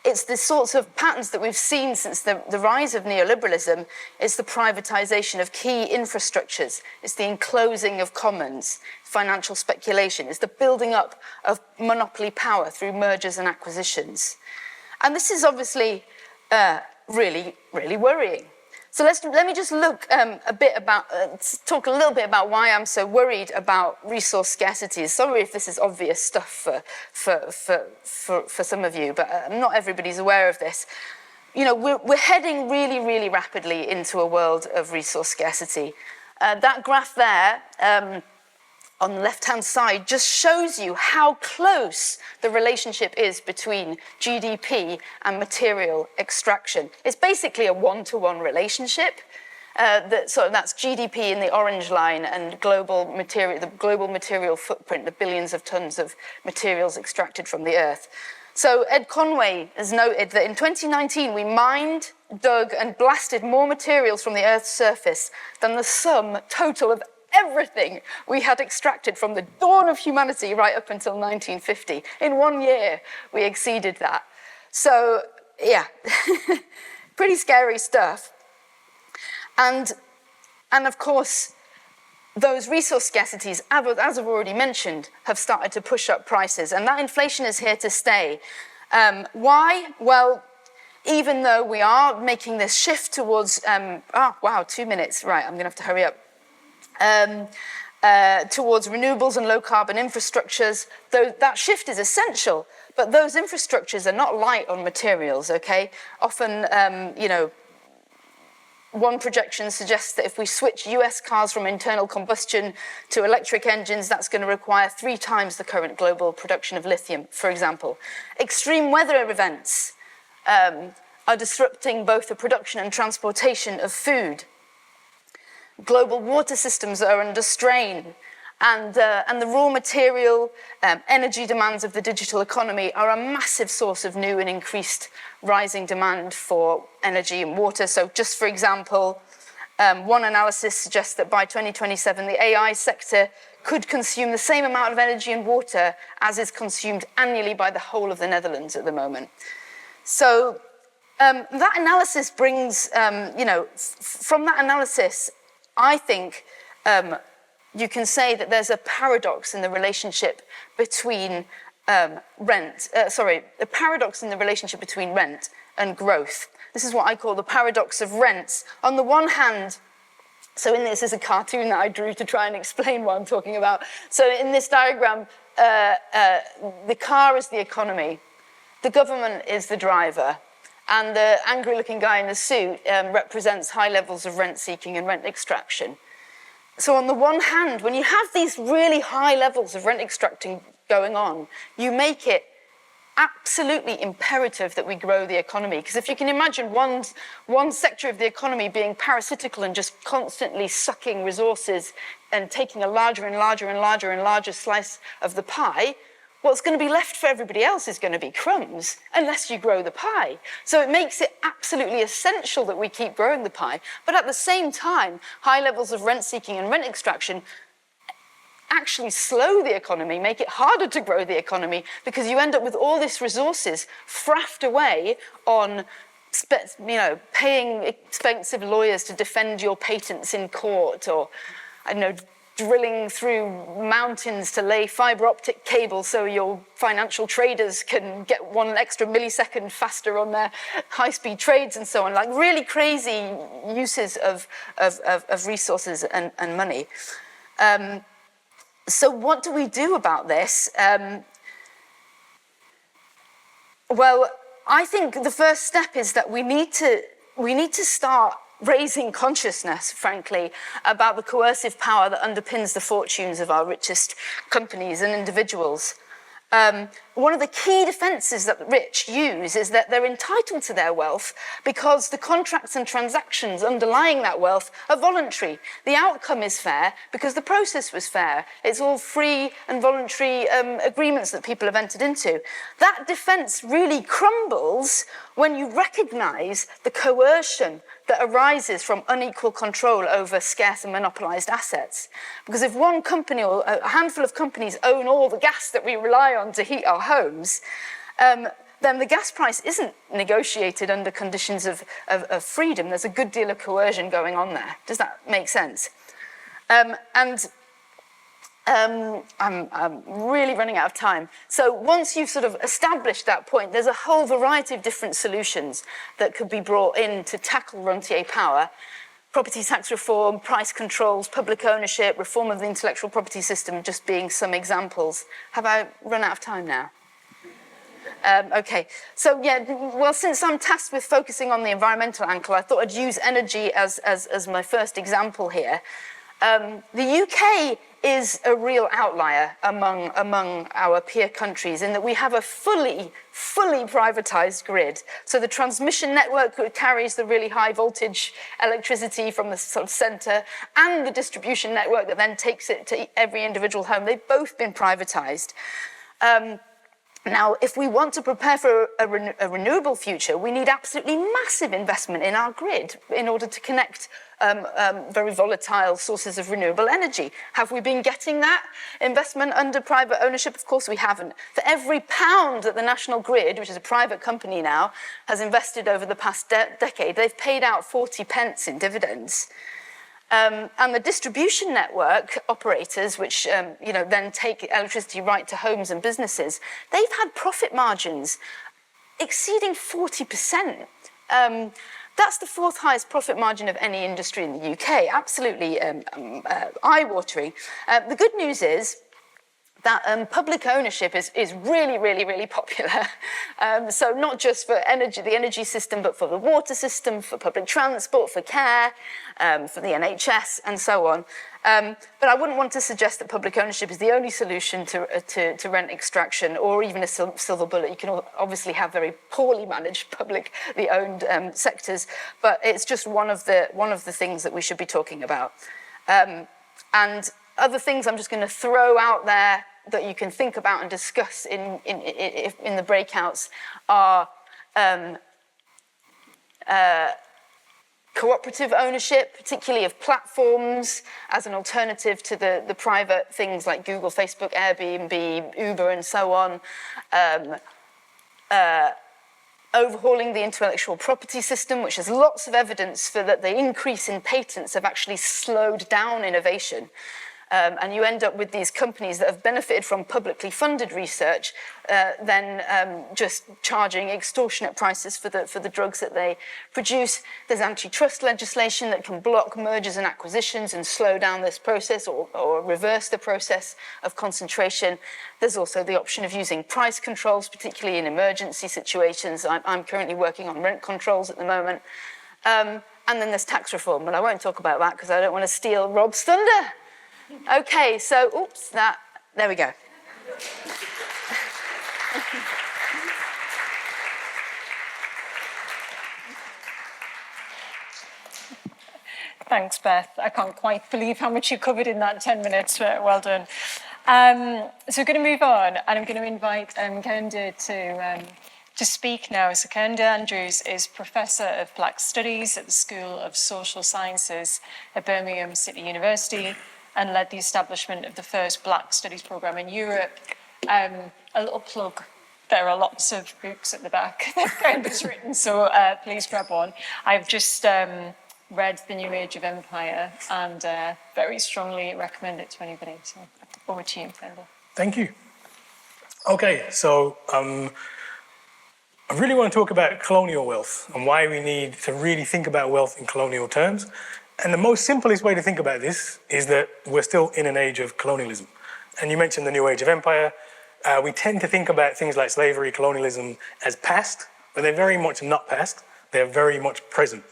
It's the sorts of patterns that we've seen since the rise of neoliberalism. It's the privatization of key infrastructures. It's the enclosing of commons, financial speculation. It's the building up of monopoly power through mergers and acquisitions. And this is obviously really, really worrying. So let me just look talk a little bit about why I'm so worried about resource scarcity. Sorry if this is obvious stuff for some of you, but not everybody's aware of this. You know, we're heading really, really rapidly into a world of resource scarcity. That graph there, on the left-hand side, just shows you how close the relationship is between GDP and material extraction. It's basically a one-to-one relationship. So that's GDP in the orange line and the global material footprint, the billions of tons of materials extracted from the earth. So Ed Conway has noted that in 2019, we mined, dug, and blasted more materials from the Earth's surface than the sum total of everything we had extracted from the dawn of humanity right up until 1950. In 1 year, we exceeded that. So, yeah, pretty scary stuff. And of course, those resource scarcities, as I've already mentioned, have started to push up prices, and that inflation is here to stay. Why? Well, even though we are making this shift towards, 2 minutes, right, I'm gonna have to hurry up. Towards renewables and low-carbon infrastructures, though that shift is essential, but those infrastructures are not light on materials, okay? Often, one projection suggests that if we switch US cars from internal combustion to electric engines, that's going to require 3 times the current global production of lithium, for example. Extreme weather events are disrupting both the production and transportation of food. Global water systems are under strain, and the raw material energy demands of the digital economy are a massive source of new and increased rising demand for energy and water. So just for example, one analysis suggests that by 2027, the AI sector could consume the same amount of energy and water as is consumed annually by the whole of the Netherlands at the moment. So that analysis brings, from that analysis, I think you can say that there's a paradox in the relationship between rent and growth. This is what I call the paradox of rents. On the one hand, so in this is a cartoon that I drew to try and explain what I'm talking about. So in this diagram, the car is the economy, the government is the driver, and the angry-looking guy in the suit represents high levels of rent-seeking and rent extraction. So on the one hand, when you have these really high levels of rent extracting going on, you make it absolutely imperative that we grow the economy. Because if you can imagine one sector of the economy being parasitical and just constantly sucking resources and taking a larger and larger and larger and larger slice of the pie, what's going to be left for everybody else is going to be crumbs, unless you grow the pie. So it makes it absolutely essential that we keep growing the pie. But at the same time, high levels of rent-seeking and rent extraction actually slow the economy, make it harder to grow the economy, because you end up with all these resources fraffed away on paying expensive lawyers to defend your patents in court, or, drilling through mountains to lay fiber optic cable so your financial traders can get 1 extra millisecond faster on their high-speed trades and so on, like really crazy uses of resources and money. So what do we do about this? Well, I think the first step is that we need to start raising consciousness, frankly, about the coercive power that underpins the fortunes of our richest companies and individuals. One of the key defenses that the rich use is that they're entitled to their wealth because the contracts and transactions underlying that wealth are voluntary. The outcome is fair because the process was fair. It's all free and voluntary agreements that people have entered into. That defense really crumbles when you recognize the coercion that arises from unequal control over scarce and monopolized assets. Because if one company or a handful of companies own all the gas that we rely on to heat our homes, then the gas price isn't negotiated under conditions of freedom. There's a good deal of coercion going on there. Does that make sense? I'm really running out of time. So once you've sort of established that point, there's a whole variety of different solutions that could be brought in to tackle rentier power. Property tax reform, price controls, public ownership, reform of the intellectual property system just being some examples. Have I run out of time now? Okay, so yeah, well, since I'm tasked with focusing on the environmental angle, I thought I'd use energy as my first example here. The UK is a real outlier among our peer countries in that we have a fully privatized grid. So the transmission network carries the really high voltage electricity from the sort of center, and the distribution network that then takes it to every individual home. They've both been privatized. Now, if we want to prepare for a renewable future, we need absolutely massive investment in our grid in order to connect very volatile sources of renewable energy. Have we been getting that investment under private ownership? Of course we haven't. For every pound that the National Grid, which is a private company now, has invested over the past decade, they've paid out 40 pence in dividends. And the distribution network operators, which then take electricity right to homes and businesses, they've had profit margins exceeding 40%. That's the fourth highest profit margin of any industry in the UK. Absolutely eye-watering. The good news is that public ownership is really popular. So not just for the energy system, but for the water system, for public transport, for care, for the NHS, and so on. But I wouldn't want to suggest that public ownership is the only solution to rent extraction or even a silver bullet. You can obviously have very poorly managed publicly owned sectors, but it's just one of the things that we should be talking about. And other things I'm just going to throw out there that you can think about and discuss in the breakouts are cooperative ownership, particularly of platforms as an alternative to the private things like Google, Facebook, Airbnb, Uber, and so on. Overhauling the intellectual property system, which has lots of evidence for that the increase in patents have actually slowed down innovation. And you end up with these companies that have benefited from publicly funded research, then just charging extortionate prices for the drugs that they produce. There's antitrust legislation that can block mergers and acquisitions and slow down this process or reverse the process of concentration. There's also the option of using price controls, particularly in emergency situations. I'm currently working on rent controls at the moment. And then there's tax reform, but I won't talk about that because I don't want to steal Rob's thunder. Okay, so, there we go. Thanks, Beth. I can't quite believe how much you covered in that 10 minutes, but well done. So we're going to move on, and I'm going to invite Kehinde to speak now. So Kehinde Andrews is Professor of Black Studies at the School of Social Sciences at Birmingham City University, and led the establishment of the first Black Studies programme in Europe. A little plug, there are lots of books at the back that Kehinde's written, so please grab one. I've just read The New Age of Empire and very strongly recommend it to anybody. So over to you, Kehinde. Thank you. Okay, so I really want to talk about colonial wealth and why we need to really think about wealth in colonial terms. And the most simplest way to think about this is that we're still in an age of colonialism. And you mentioned the New Age of Empire. We tend to think about things like slavery, colonialism as past, but they're very much not past. They're very much present.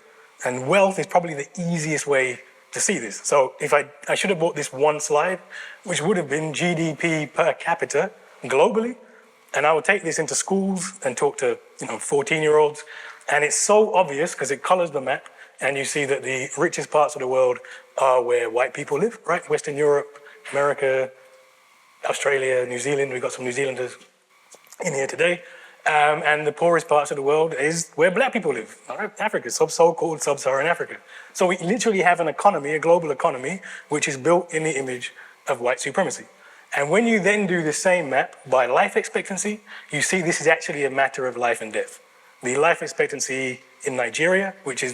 And wealth is probably the easiest way to see this. So if I should have brought this one slide, which would have been GDP per capita globally. And I will take this into schools and talk to 14-year-olds. And it's so obvious because it colors the map. And you see that the richest parts of the world are where white people live, right? Western Europe, America, Australia, New Zealand. We've got some New Zealanders in here today. And the poorest parts of the world is where black people live, right? Africa, so-called sub-Saharan Africa. So we literally have an economy, a global economy, which is built in the image of white supremacy. And when you then do the same map by life expectancy, you see this is actually a matter of life and death. The life expectancy in Nigeria, which is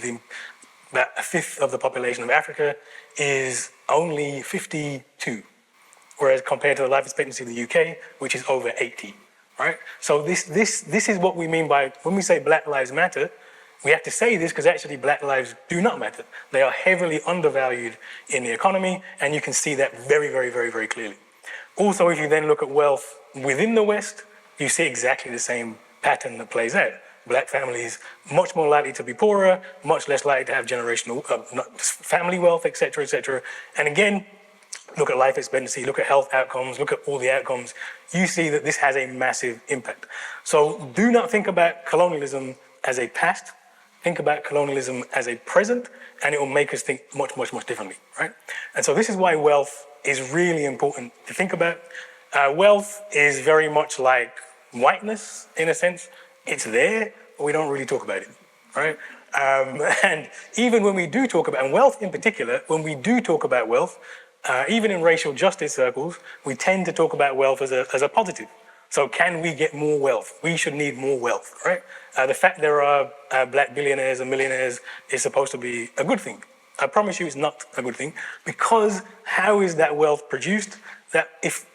about a fifth of the population of Africa, is only 52, whereas compared to the life expectancy of the UK, which is over 80, right? So this is what we mean by, when we say Black Lives Matter, we have to say this because actually Black lives do not matter. They are heavily undervalued in the economy, and you can see that very, very, very, very clearly. Also, if you then look at wealth within the West, you see exactly the same pattern that plays out. Black families much more likely to be poorer, much less likely to have generational family wealth, et cetera, and again, look at life expectancy, look at health outcomes, look at all the outcomes, you see that this has a massive impact. So do not think about colonialism as a past, think about colonialism as a present, and it will make us think much, much, much differently, right? And so this is why wealth is really important to think about. Wealth is very much like whiteness, in a sense. It's there, but we don't really talk about it, right? And even when we do talk about, and wealth in particular, when we do talk about wealth, even in racial justice circles, we tend to talk about wealth as a positive. So can we get more wealth? We should need more wealth, right? The fact there are black billionaires and millionaires is supposed to be a good thing. I promise you it's not a good thing, because how is that wealth produced? That if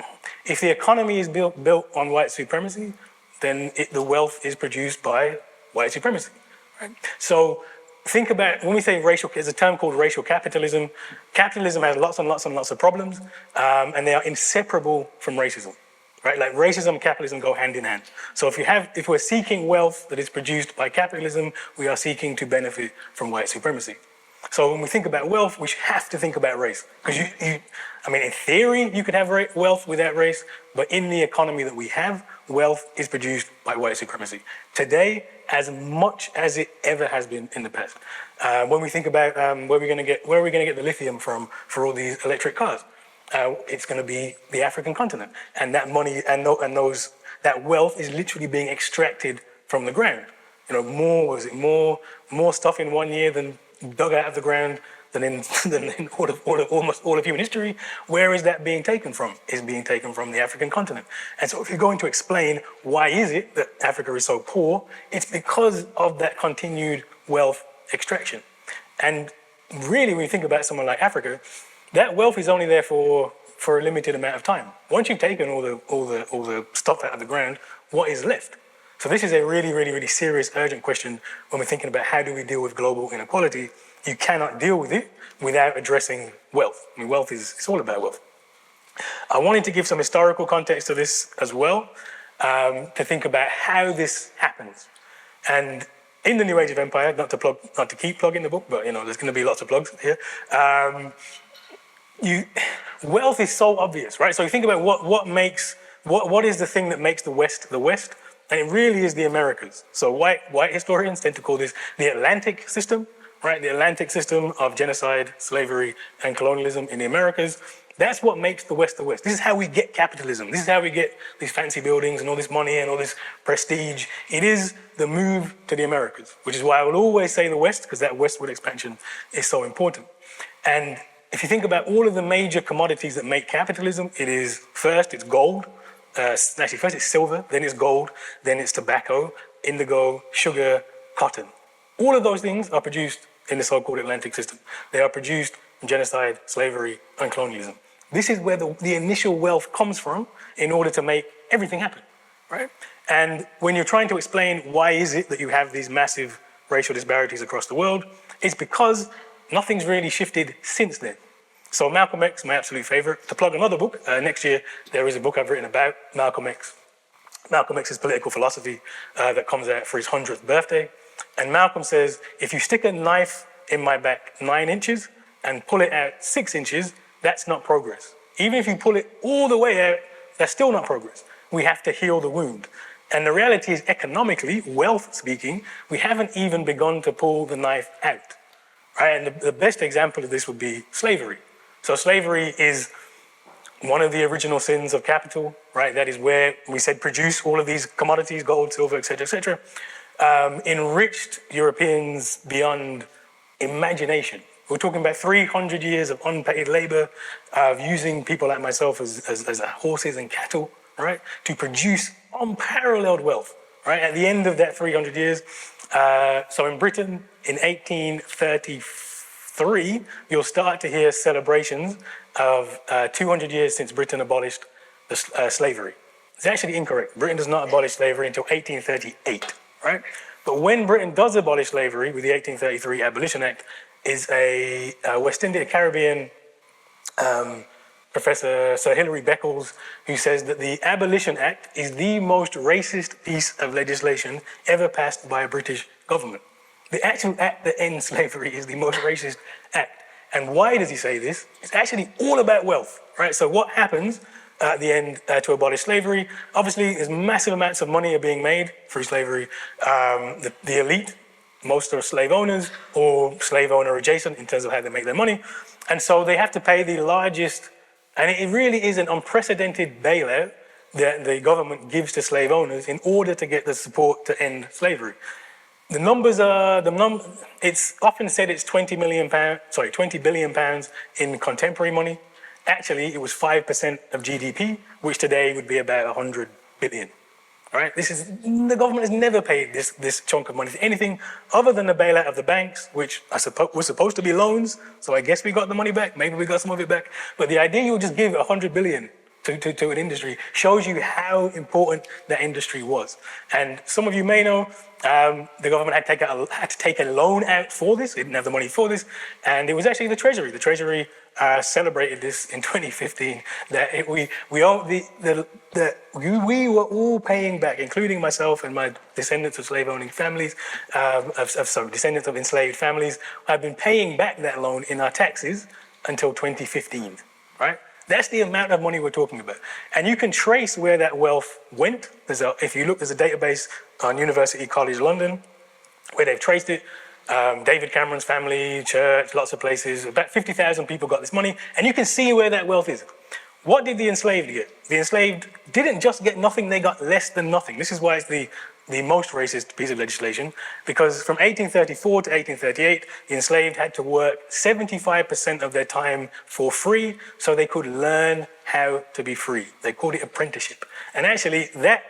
the economy is built on white supremacy, then the wealth is produced by white supremacy, right? So think about, when we say racial, there's a term called racial capitalism. Capitalism has lots and lots and lots of problems, and they are inseparable from racism, right? Like racism and capitalism go hand in hand. So if we're seeking wealth that is produced by capitalism, we are seeking to benefit from white supremacy. So when we think about wealth, we have to think about race. Because in theory, you could have wealth without race, but in the economy that we have, wealth is produced by white supremacy. Today, as much as it ever has been in the past. When we think about where are we going to get the lithium from for all these electric cars, it's going to be the African continent, and that money that wealth is literally being extracted from the ground. More stuff in 1 year than dug out of the ground than in almost all of human history. Where is that being taken from? It's being taken from the African continent. And so if you're going to explain why is it that Africa is so poor, it's because of that continued wealth extraction. And really, when you think about someone like Africa, that wealth is only there for a limited amount of time. Once you've taken all the stuff out of the ground, what is left? So this is a really, really, really serious, urgent question when we're thinking about how do we deal with global inequality. You cannot deal with it without addressing wealth. Wealth it's all about wealth. I wanted to give some historical context to this as well, to think about how this happens. And in the New Age of Empire, not to keep plugging the book, but there's going to be lots of plugs here. Wealth is so obvious, right? So you think about what is the thing that makes the West the West, and it really is the Americas. So white historians tend to call this the Atlantic system, right? The Atlantic system of genocide, slavery, and colonialism in the Americas. That's what makes the West the West. This is how we get capitalism. This is how we get these fancy buildings and all this money and all this prestige. It is the move to the Americas, which is why I will always say the West, because that westward expansion is so important. And if you think about all of the major commodities that make capitalism, it's gold. First it's silver, then it's gold, then it's tobacco, indigo, sugar, cotton. All of those things are produced in the so-called Atlantic system. They are produced in genocide, slavery, and colonialism. This is where the initial wealth comes from in order to make everything happen, right? And when you're trying to explain why is it that you have these massive racial disparities across the world, it's because nothing's really shifted since then. So Malcolm X, my absolute favorite. To plug another book, next year there is a book I've written about Malcolm X. Malcolm X's political philosophy that comes out for his 100th birthday. And Malcolm says, if you stick a knife in my back 9 inches and pull it out 6 inches, that's not progress. Even if you pull it all the way out, that's still not progress. We have to heal the wound. And the reality is, economically, wealth speaking, we haven't even begun to pull the knife out. Right? And the best example of this would be slavery. So slavery is one of the original sins of capital, right? That is where we said produce all of these commodities, gold, silver, et cetera, enriched Europeans beyond imagination, We're talking about 300 years of unpaid labor, of using people like myself as horses and cattle, right, to produce unparalleled wealth, right? At the end of that 300 years, so in Britain, in 1833, you'll start to hear celebrations of 200 years since Britain abolished slavery. It's actually incorrect. Britain does not abolish slavery until 1838, right? But when Britain does abolish slavery with the 1833 Abolition Act, is a West Indian Caribbean Professor Sir Hilary Beckles, who says that the Abolition Act is the most racist piece of legislation ever passed by a British government. The actual act that ends slavery is the most racist act. And why does he say this? It's actually all about wealth, right? So what happens at the end to abolish slavery? Obviously, there's massive amounts of money are being made through slavery. The elite, most are slave owners or slave owner adjacent in terms of how they make their money. And so they have to pay the largest, and it really is an unprecedented bailout that the government gives to slave owners in order to get the support to end slavery. The numbers are, it's often said it's 20 billion pounds in contemporary money. Actually, it was 5% of GDP, which today would be about 100 billion. All right, the government has never paid this chunk of money for anything other than the bailout of the banks, which was supposed to be loans. So I guess we got the money back. Maybe we got some of it back. But the idea you would just give 100 billion to an industry shows you how important that industry was. And some of you may know the government had to take a loan out for this. It didn't have the money for this. And it was actually the Treasury. The Treasury celebrated this in 2015, that we were all paying back, including myself and my descendants of slave-owning families, descendants of enslaved families. I've been paying back that loan in our taxes until 2015, right? That's the amount of money we're talking about. And you can trace where that wealth went. If you look, there's a database on University College London where they've traced it. David Cameron's family, church, lots of places, about 50,000 people got this money, and you can see where that wealth is. What did the enslaved get? The enslaved didn't just get nothing, they got less than nothing. This is why it's the most racist piece of legislation, because from 1834 to 1838, the enslaved had to work 75% of their time for free so they could learn how to be free. They called it apprenticeship. And actually, that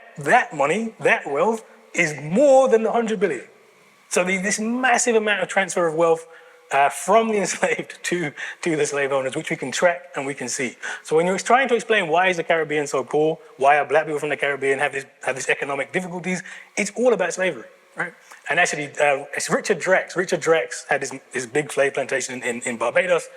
money, that wealth, is more than the 100 billion. So this massive amount of transfer of wealth from the enslaved to the slave owners, which we can track and we can see. So when you're trying to explain why is the Caribbean so poor, why are black people from the Caribbean have these economic difficulties, it's all about slavery, right? And actually, it's Richard Drax. Richard Drax had this big slave plantation in Barbados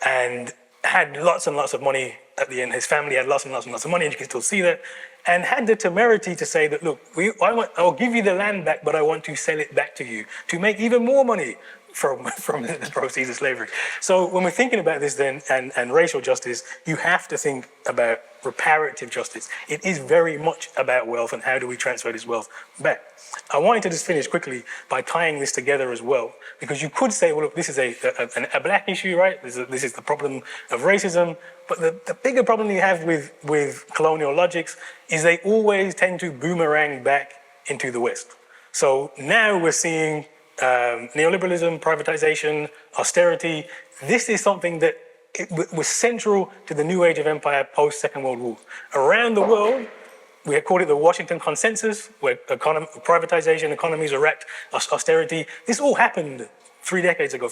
and had lots and lots of money at the end. His family had lots and lots and lots of money, and you can still see that. And had the temerity to say that, look, I'll give you the land back, but I want to sell it back to you to make even more money from the proceeds of slavery. So when we're thinking about this then, and racial justice, you have to think about reparative justice. It is very much about wealth and how do we transfer this wealth back. I wanted to just finish quickly by tying this together as well, because you could say, well, look, this is a black issue, right? This is the problem of racism. But the bigger problem you have with colonial logics is they always tend to boomerang back into the West. So now we're seeing neoliberalism, privatization, austerity. This is something that was central to the new age of empire post-Second World War. Around the world, we had called it the Washington Consensus, where privatization, economies are wrecked, austerity. This all happened 4 decades ago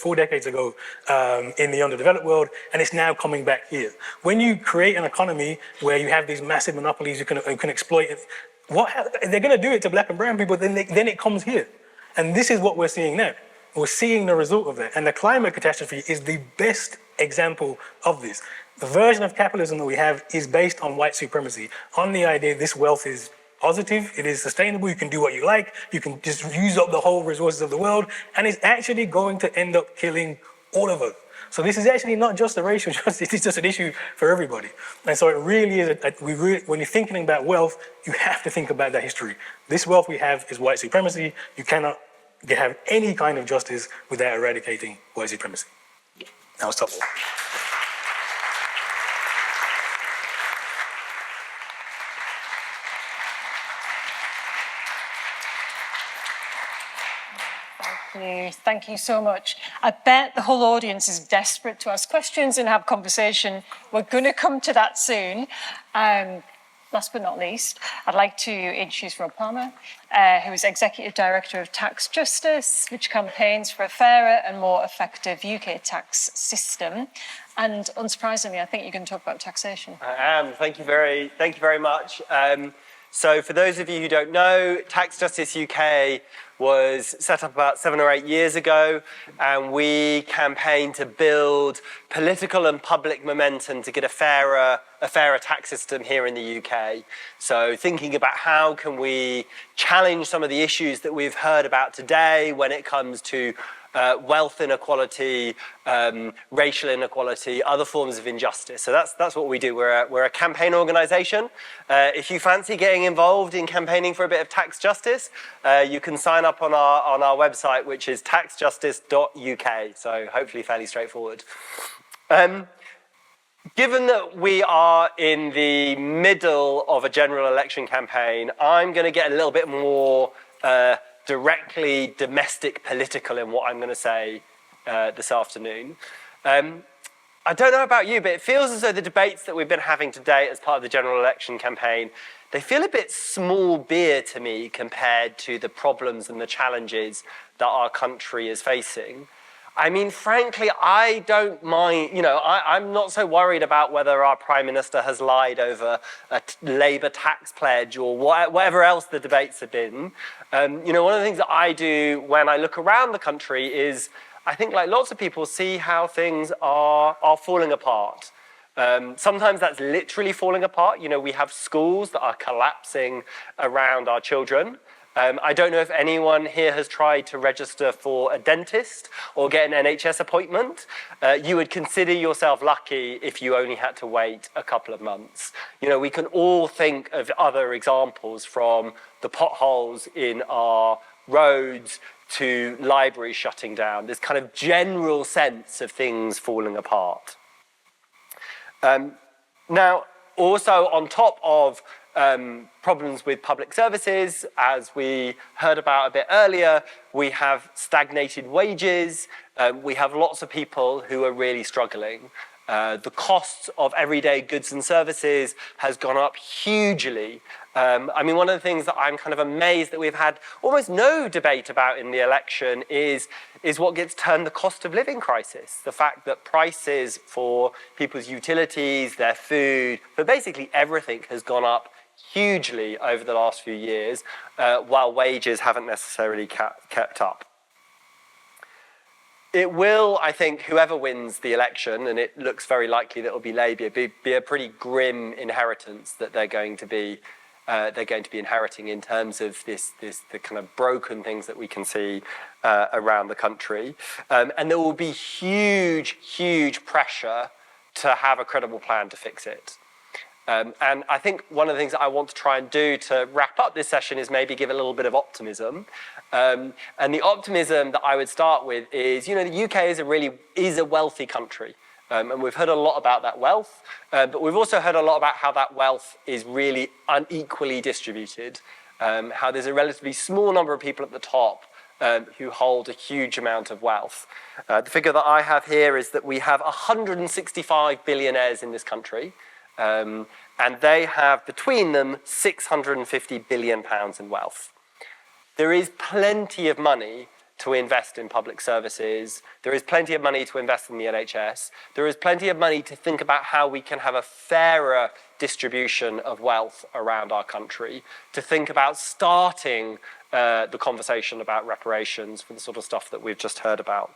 in the underdeveloped world, and it's now coming back here. When you create an economy where you have these massive monopolies you can exploit it, they're going to do it to black and brown people, then it comes here. And this is what we're seeing now. We're seeing the result of that. And the climate catastrophe is the best example of this. The version of capitalism that we have is based on white supremacy, on the idea this wealth is positive, it is sustainable, you can do what you like, you can just use up the whole resources of the world, and it's actually going to end up killing all of us. So this is actually not just a racial justice, it's just an issue for everybody. And so it really is, when you're thinking about wealth, you have to think about that history. This wealth we have is white supremacy. You cannot have any kind of justice without eradicating white supremacy. Now stop. Thank you so much. I bet the whole audience is desperate to ask questions and have conversation. We're going to come to that soon. Last but not least, I'd like to introduce Rob Palmer, who is Executive Director of Tax Justice, which campaigns for a fairer and more effective UK tax system. And unsurprisingly, I think you can talk about taxation. I am. Thank you very much. So for those of you who don't know, Tax Justice UK was set up about 7 or 8 years ago, and we campaigned to build political and public momentum to get a fairer tax system here in the UK. So thinking about how can we challenge some of the issues that we've heard about today when it comes to wealth inequality, racial inequality, other forms of injustice. So that's what we do. We're a campaign organisation. If you fancy getting involved in campaigning for a bit of tax justice, you can sign up on our website, which is taxjustice.uk. So hopefully fairly straightforward. Given that we are in the middle of a general election campaign, I'm going to get a little bit more directly domestic political in what I'm going to say this afternoon. I don't know about you, but it feels as though the debates that we've been having today as part of the general election campaign, they feel a bit small beer to me compared to the problems and the challenges that our country is facing. I mean, frankly, I don't mind, I'm not so worried about whether our Prime Minister has lied over a Labour tax pledge or whatever else the debates have been. One of the things that I do when I look around the country is, I think like lots of people, see how things are falling apart. Sometimes that's literally falling apart. We have schools that are collapsing around our children. I don't know if anyone here has tried to register for a dentist or get an NHS appointment. You would consider yourself lucky if you only had to wait a couple of months. We can all think of other examples, from the potholes in our roads to libraries shutting down. This kind of general sense of things falling apart. Now, also on top of problems with public services, as we heard about a bit earlier, we have stagnated wages. We have lots of people who are really struggling. The costs of everyday goods and services has gone up hugely. One of the things that I'm kind of amazed that we've had almost no debate about in the election is what gets termed the cost of living crisis. The fact that prices for people's utilities, their food, but basically everything has gone up hugely over the last few years, while wages haven't necessarily kept up. It will, I think, whoever wins the election, and it looks very likely that it will be Labour, be a pretty grim inheritance that they're going to be inheriting in terms of the kind of broken things that we can see around the country. And there will be huge pressure to have a credible plan to fix it. And I think one of the things that I want to try and do to wrap up this session is maybe give a little bit of optimism. And the optimism that I would start with is, the UK is a wealthy country. And we've heard a lot about that wealth, but we've also heard a lot about how that wealth is really unequally distributed, how there's a relatively small number of people at the top who hold a huge amount of wealth. The figure that I have here is that we have 165 billionaires in this country, and they have between them £650 billion in wealth. There is plenty of money to invest in public services. There is plenty of money to invest in the NHS. There is plenty of money to think about how we can have a fairer distribution of wealth around our country, to think about starting the conversation about reparations for the sort of stuff that we've just heard about.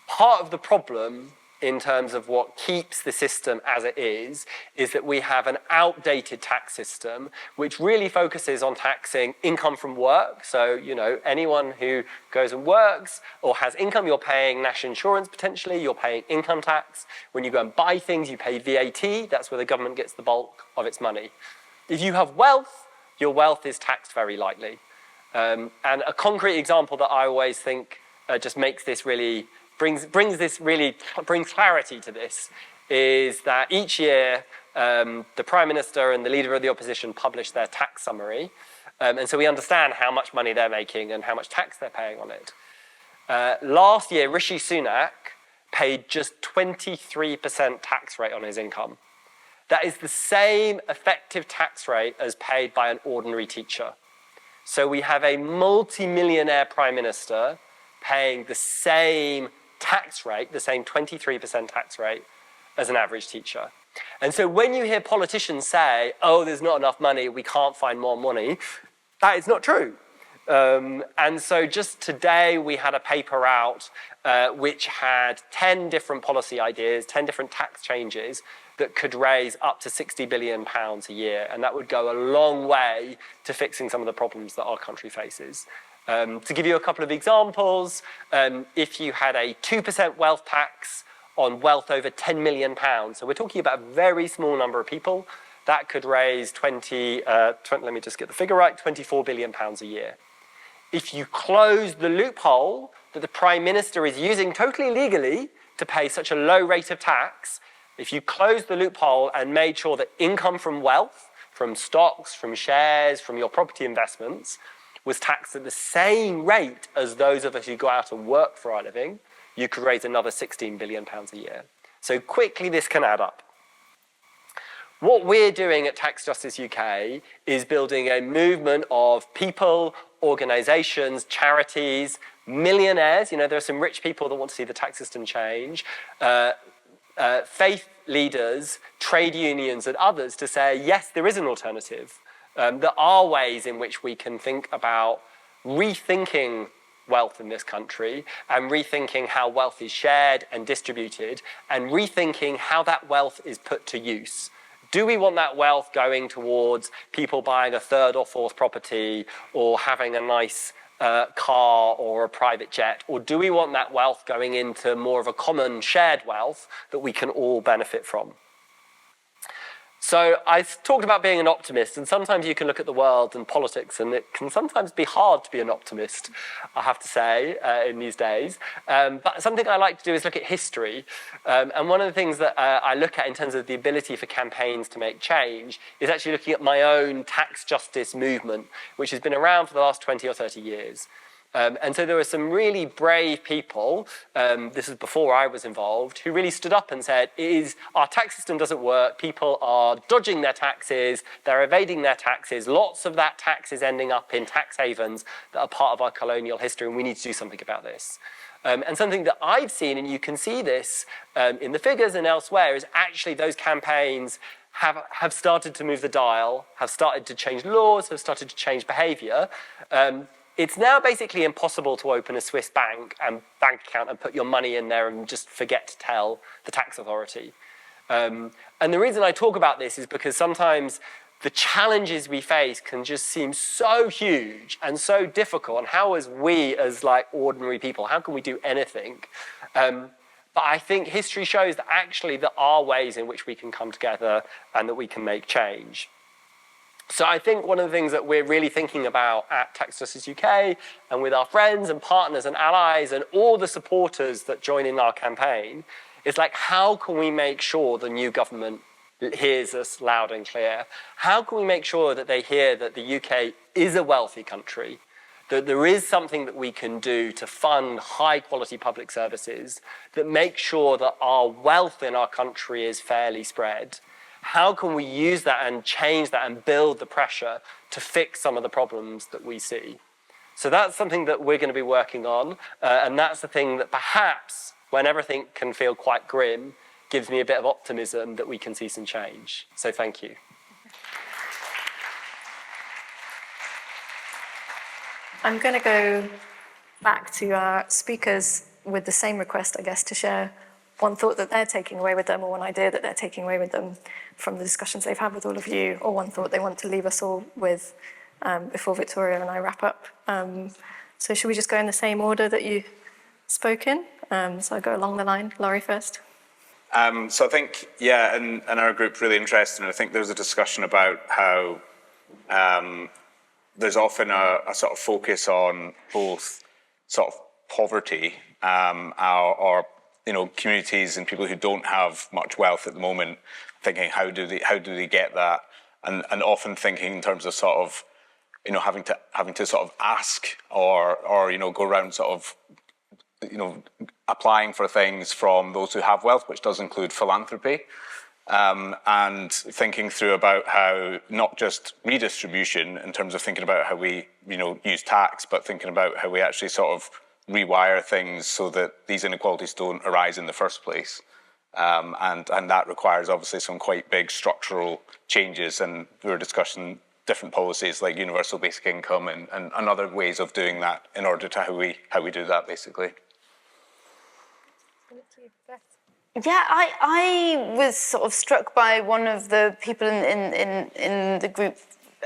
Part of the problem in terms of what keeps the system as it is that we have an outdated tax system which really focuses on taxing income from work. So, anyone who goes and works or has income, you're paying national insurance potentially, you're paying income tax. When you go and buy things, you pay VAT. That's where the government gets the bulk of its money. If you have wealth, your wealth is taxed very lightly. And a concrete example that I always think just makes this really brings clarity to this is that each year the Prime Minister and the Leader of the Opposition publish their tax summary, and so we understand how much money they're making and how much tax they're paying on it. Last year, Rishi Sunak paid just 23% tax rate on his income. That is the same effective tax rate as paid by an ordinary teacher. So we have a multi-millionaire prime minister paying the same tax rate, the same 23% tax rate as an average teacher. And so when you hear politicians say, oh, there's not enough money, we can't find more money, that is not true. And so just today we had a paper out which had 10 different policy ideas, 10 different tax changes that could raise up to £60 billion a year. And that would go a long way to fixing some of the problems that our country faces. To give you a couple of examples, if you had a 2% wealth tax on wealth over £10 million, so we're talking about a very small number of people, that could raise let me just get the figure right, £24 billion a year. If you close the loophole that the Prime Minister is using totally legally to pay such a low rate of tax, if you close the loophole and made sure that income from wealth, from stocks, from shares, from your property investments, was taxed at the same rate as those of us who go out and work for our living, you could raise another £16 billion a year. So quickly this can add up. What we're doing at Tax Justice UK is building a movement of people, organisations, charities, millionaires. You know, there are some rich people that want to see the tax system change, faith leaders, trade unions and others to say, yes, there is an alternative. There are ways in which we can think about rethinking wealth in this country and rethinking how wealth is shared and distributed and rethinking how that wealth is put to use. Do we want that wealth going towards people buying a third or fourth property or having a nice car or a private jet? Or do we want that wealth going into more of a common shared wealth that we can all benefit from? So I talked about being an optimist, and sometimes you can look at the world and politics, and it can sometimes be hard to be an optimist, I have to say, in these days. But something I like to do is look at history. And one of the things that I look at in terms of the ability for campaigns to make change is actually looking at my own tax justice movement, which has been around for the last 20 or 30 years. And so there were some really brave people, this is before I was involved, who really stood up and said, our tax system doesn't work, people are dodging their taxes, they're evading their taxes, lots of that tax is ending up in tax havens that are part of our colonial history, and we need to do something about this. And something that I've seen, and you can see this in the figures and elsewhere, is actually those campaigns have started to move the dial, have started to change laws, have started to change behaviour. It's now basically impossible to open a Swiss bank account and put your money in there and just forget to tell the tax authority. And the reason I talk about this is because sometimes the challenges we face can just seem so huge and so difficult. And how as ordinary people, how can we do anything? But I think history shows that actually there are ways in which we can come together and that we can make change. So I think one of the things that we're really thinking about at Tax Justice UK and with our friends and partners and allies and all the supporters that join in our campaign is how can we make sure the new government hears us loud and clear? How can we make sure that they hear that the UK is a wealthy country, that there is something that we can do to fund high quality public services, that make sure that our wealth in our country is fairly spread? How can we use that and change that and build the pressure to fix some of the problems that we see? So that's something that we're going to be working on. And that's the thing that perhaps, when everything can feel quite grim, gives me a bit of optimism that we can see some change. So thank you. I'm going to go back to our speakers with the same request, I guess, to share one thought that they're taking away with them or one idea that they're taking away with them from the discussions they've had with all of you, or one thought they want to leave us all with before Victoria and I wrap up. So should we just go in the same order that you spoke in? So I'll go along the line. Laurie first. So I think, and our group really interested, and I think there's a discussion about how there's often a sort of focus on both sort of poverty or communities and people who don't have much wealth at the moment, thinking how do they get that, and often thinking in terms of sort of having to sort of ask or go around sort of applying for things from those who have wealth, which does include philanthropy. And thinking through about how not just redistribution in terms of thinking about how we use tax, but thinking about how we actually sort of rewire things so that these inequalities don't arise in the first place. And that requires obviously some quite big structural changes, and we were discussing different policies like universal basic income and other ways of doing that in order to how we do that basically. Yeah, I was sort of struck by one of the people in the group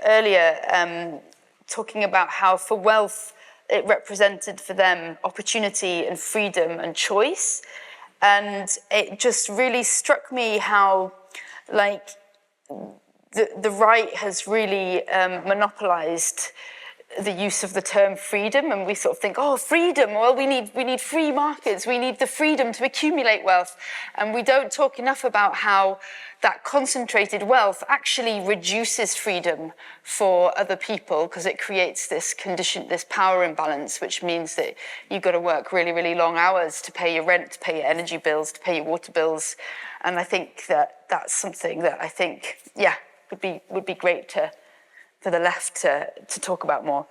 earlier talking about how for wealth it represented for them opportunity and freedom and choice. And it just really struck me how, like, the right has really monopolised the use of the term freedom, and we sort of think, oh, freedom, well, we need free markets, we need the freedom to accumulate wealth, and we don't talk enough about how that concentrated wealth actually reduces freedom for other people, because it creates this power imbalance, which means that you've got to work really, really long hours to pay your rent, to pay your energy bills, to pay your water bills, and I think that that's something that I think, yeah, would be great for the left to talk about more.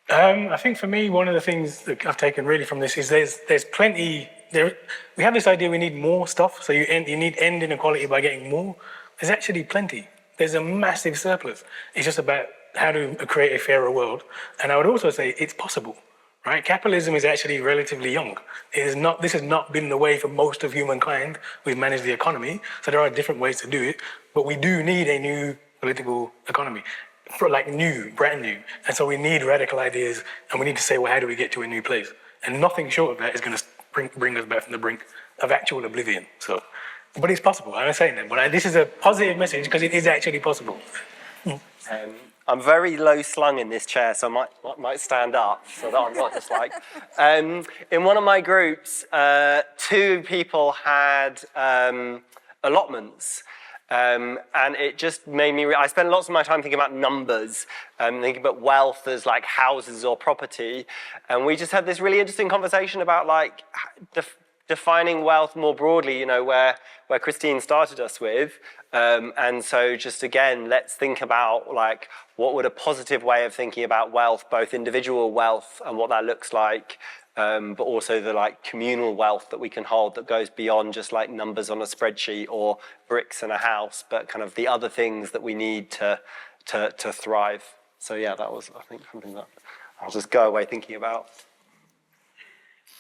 I think for me, one of the things that I've taken really from this is there's plenty. We have this idea we need more stuff, so you need end inequality by getting more. There's actually plenty. There's a massive surplus. It's just about how to create a fairer world. And I would also say it's possible, right? Capitalism is actually relatively young. This has not been the way for most of humankind. We've managed the economy, so there are different ways to do it. But we do need a new political economy, brand new. And so we need radical ideas, and we need to say, well, how do we get to a new place? And nothing short of that is going to bring us back from the brink of actual oblivion. So, but it's possible. I'm not saying that, but this is a positive message because it is actually possible. I'm very low slung in this chair, so I might stand up so that I'm not just like. In one of my groups, 2 people had allotments. And it just made me, I spent lots of my time thinking about numbers, thinking about wealth as like houses or property. And we just had this really interesting conversation about like defining wealth more broadly, where Christine started us with. And so just again, let's think about like, what would a positive way of thinking about wealth, both individual wealth and what that looks like, but also the like communal wealth that we can hold that goes beyond just like numbers on a spreadsheet or bricks in a house, but kind of the other things that we need to thrive. So yeah, that was, I think, something that I'll just go away thinking about.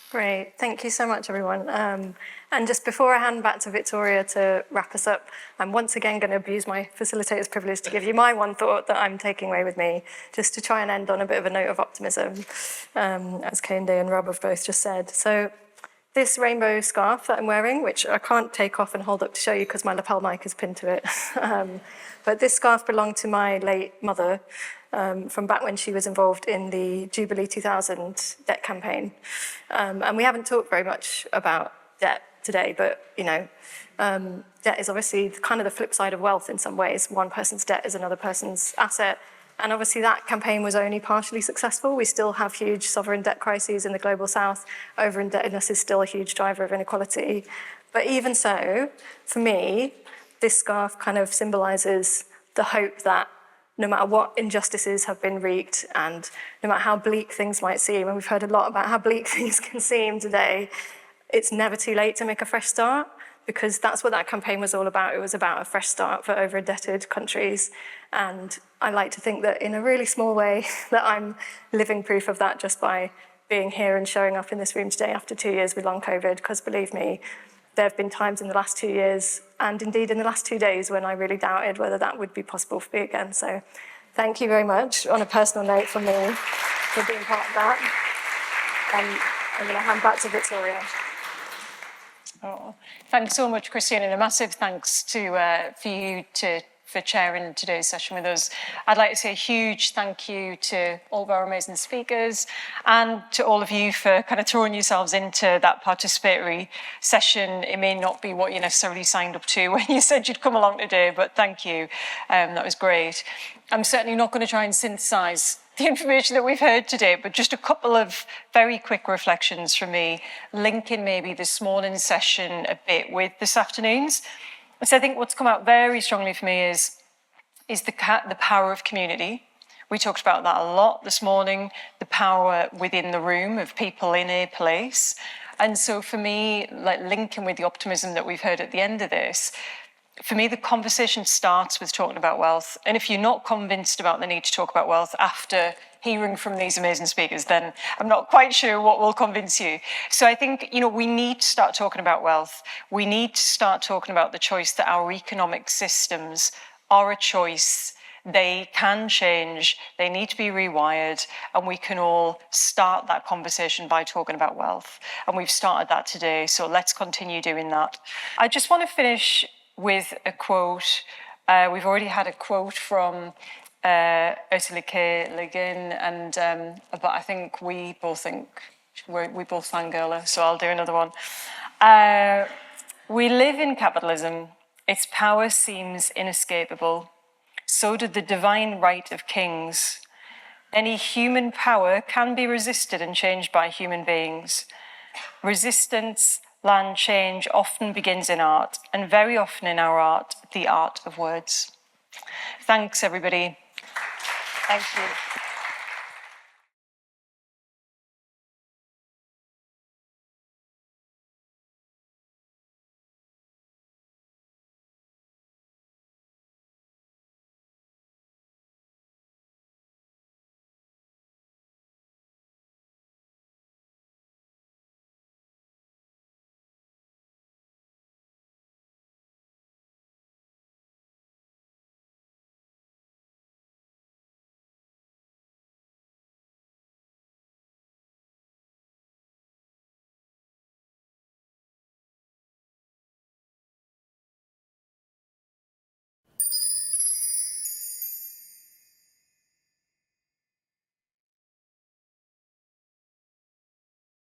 Great, thank you so much, everyone. And just before I hand back to Victoria to wrap us up, I'm once again going to abuse my facilitator's privilege to give you my one thought that I'm taking away with me, just to try and end on a bit of a note of optimism, as Kehinde and Rob have both just said. So this rainbow scarf that I'm wearing, which I can't take off and hold up to show you because my lapel mic is pinned to it, but this scarf belonged to my late mother, from back when she was involved in the Jubilee 2000 debt campaign. And we haven't talked very much about debt today, but, debt is obviously kind of the flip side of wealth in some ways. One person's debt is another person's asset. And obviously that campaign was only partially successful. We still have huge sovereign debt crises in the global south. Over-indebtedness is still a huge driver of inequality. But even so, for me, this scarf kind of symbolises the hope that no matter what injustices have been wreaked and no matter how bleak things might seem, and we've heard a lot about how bleak things can seem today, it's never too late to make a fresh start, because that's what that campaign was all about. It was about a fresh start for over-indebted countries. And I like to think that in a really small way that I'm living proof of that just by being here and showing up in this room today after 2 years with long COVID, because believe me, there have been times in the last 2 years, and indeed in the last 2 days, when I really doubted whether that would be possible for me again. So thank you very much, on a personal note from me, for being part of that. And I'm going to hand back to Victoria. Oh, thanks so much, Christine, and a massive thanks for you for chairing today's session with us. I'd like to say a huge thank you to all of our amazing speakers and to all of you for kind of throwing yourselves into that participatory session. It may not be what you necessarily signed up to when you said you'd come along today, but thank you. That was great. I'm certainly not going to try and synthesize the information that we've heard today, but just a couple of very quick reflections from me, linking maybe this morning's session a bit with this afternoon's. So I think what's come out very strongly for me is the power of community. We talked about that a lot this morning, the power within the room of people in a place. And so for me, like linking with the optimism that we've heard at the end of this, for me, the conversation starts with talking about wealth. And if you're not convinced about the need to talk about wealth after hearing from these amazing speakers, then I'm not quite sure what will convince you. So I think, we need to start talking about wealth. We need to start talking about the choice that our economic systems are a choice. They can change, they need to be rewired, and we can all start that conversation by talking about wealth. And we've started that today, so let's continue doing that. I just want to finish with a quote. We've already had a quote from Ursula K. Le Guin, but I think we both fangirl her, so I'll do another one. We live in capitalism. Its power seems inescapable. So did the divine right of kings. Any human power can be resisted and changed by human beings. Resistance, land change often begins in art, and very often in our art, the art of words. Thanks, everybody. Thank you.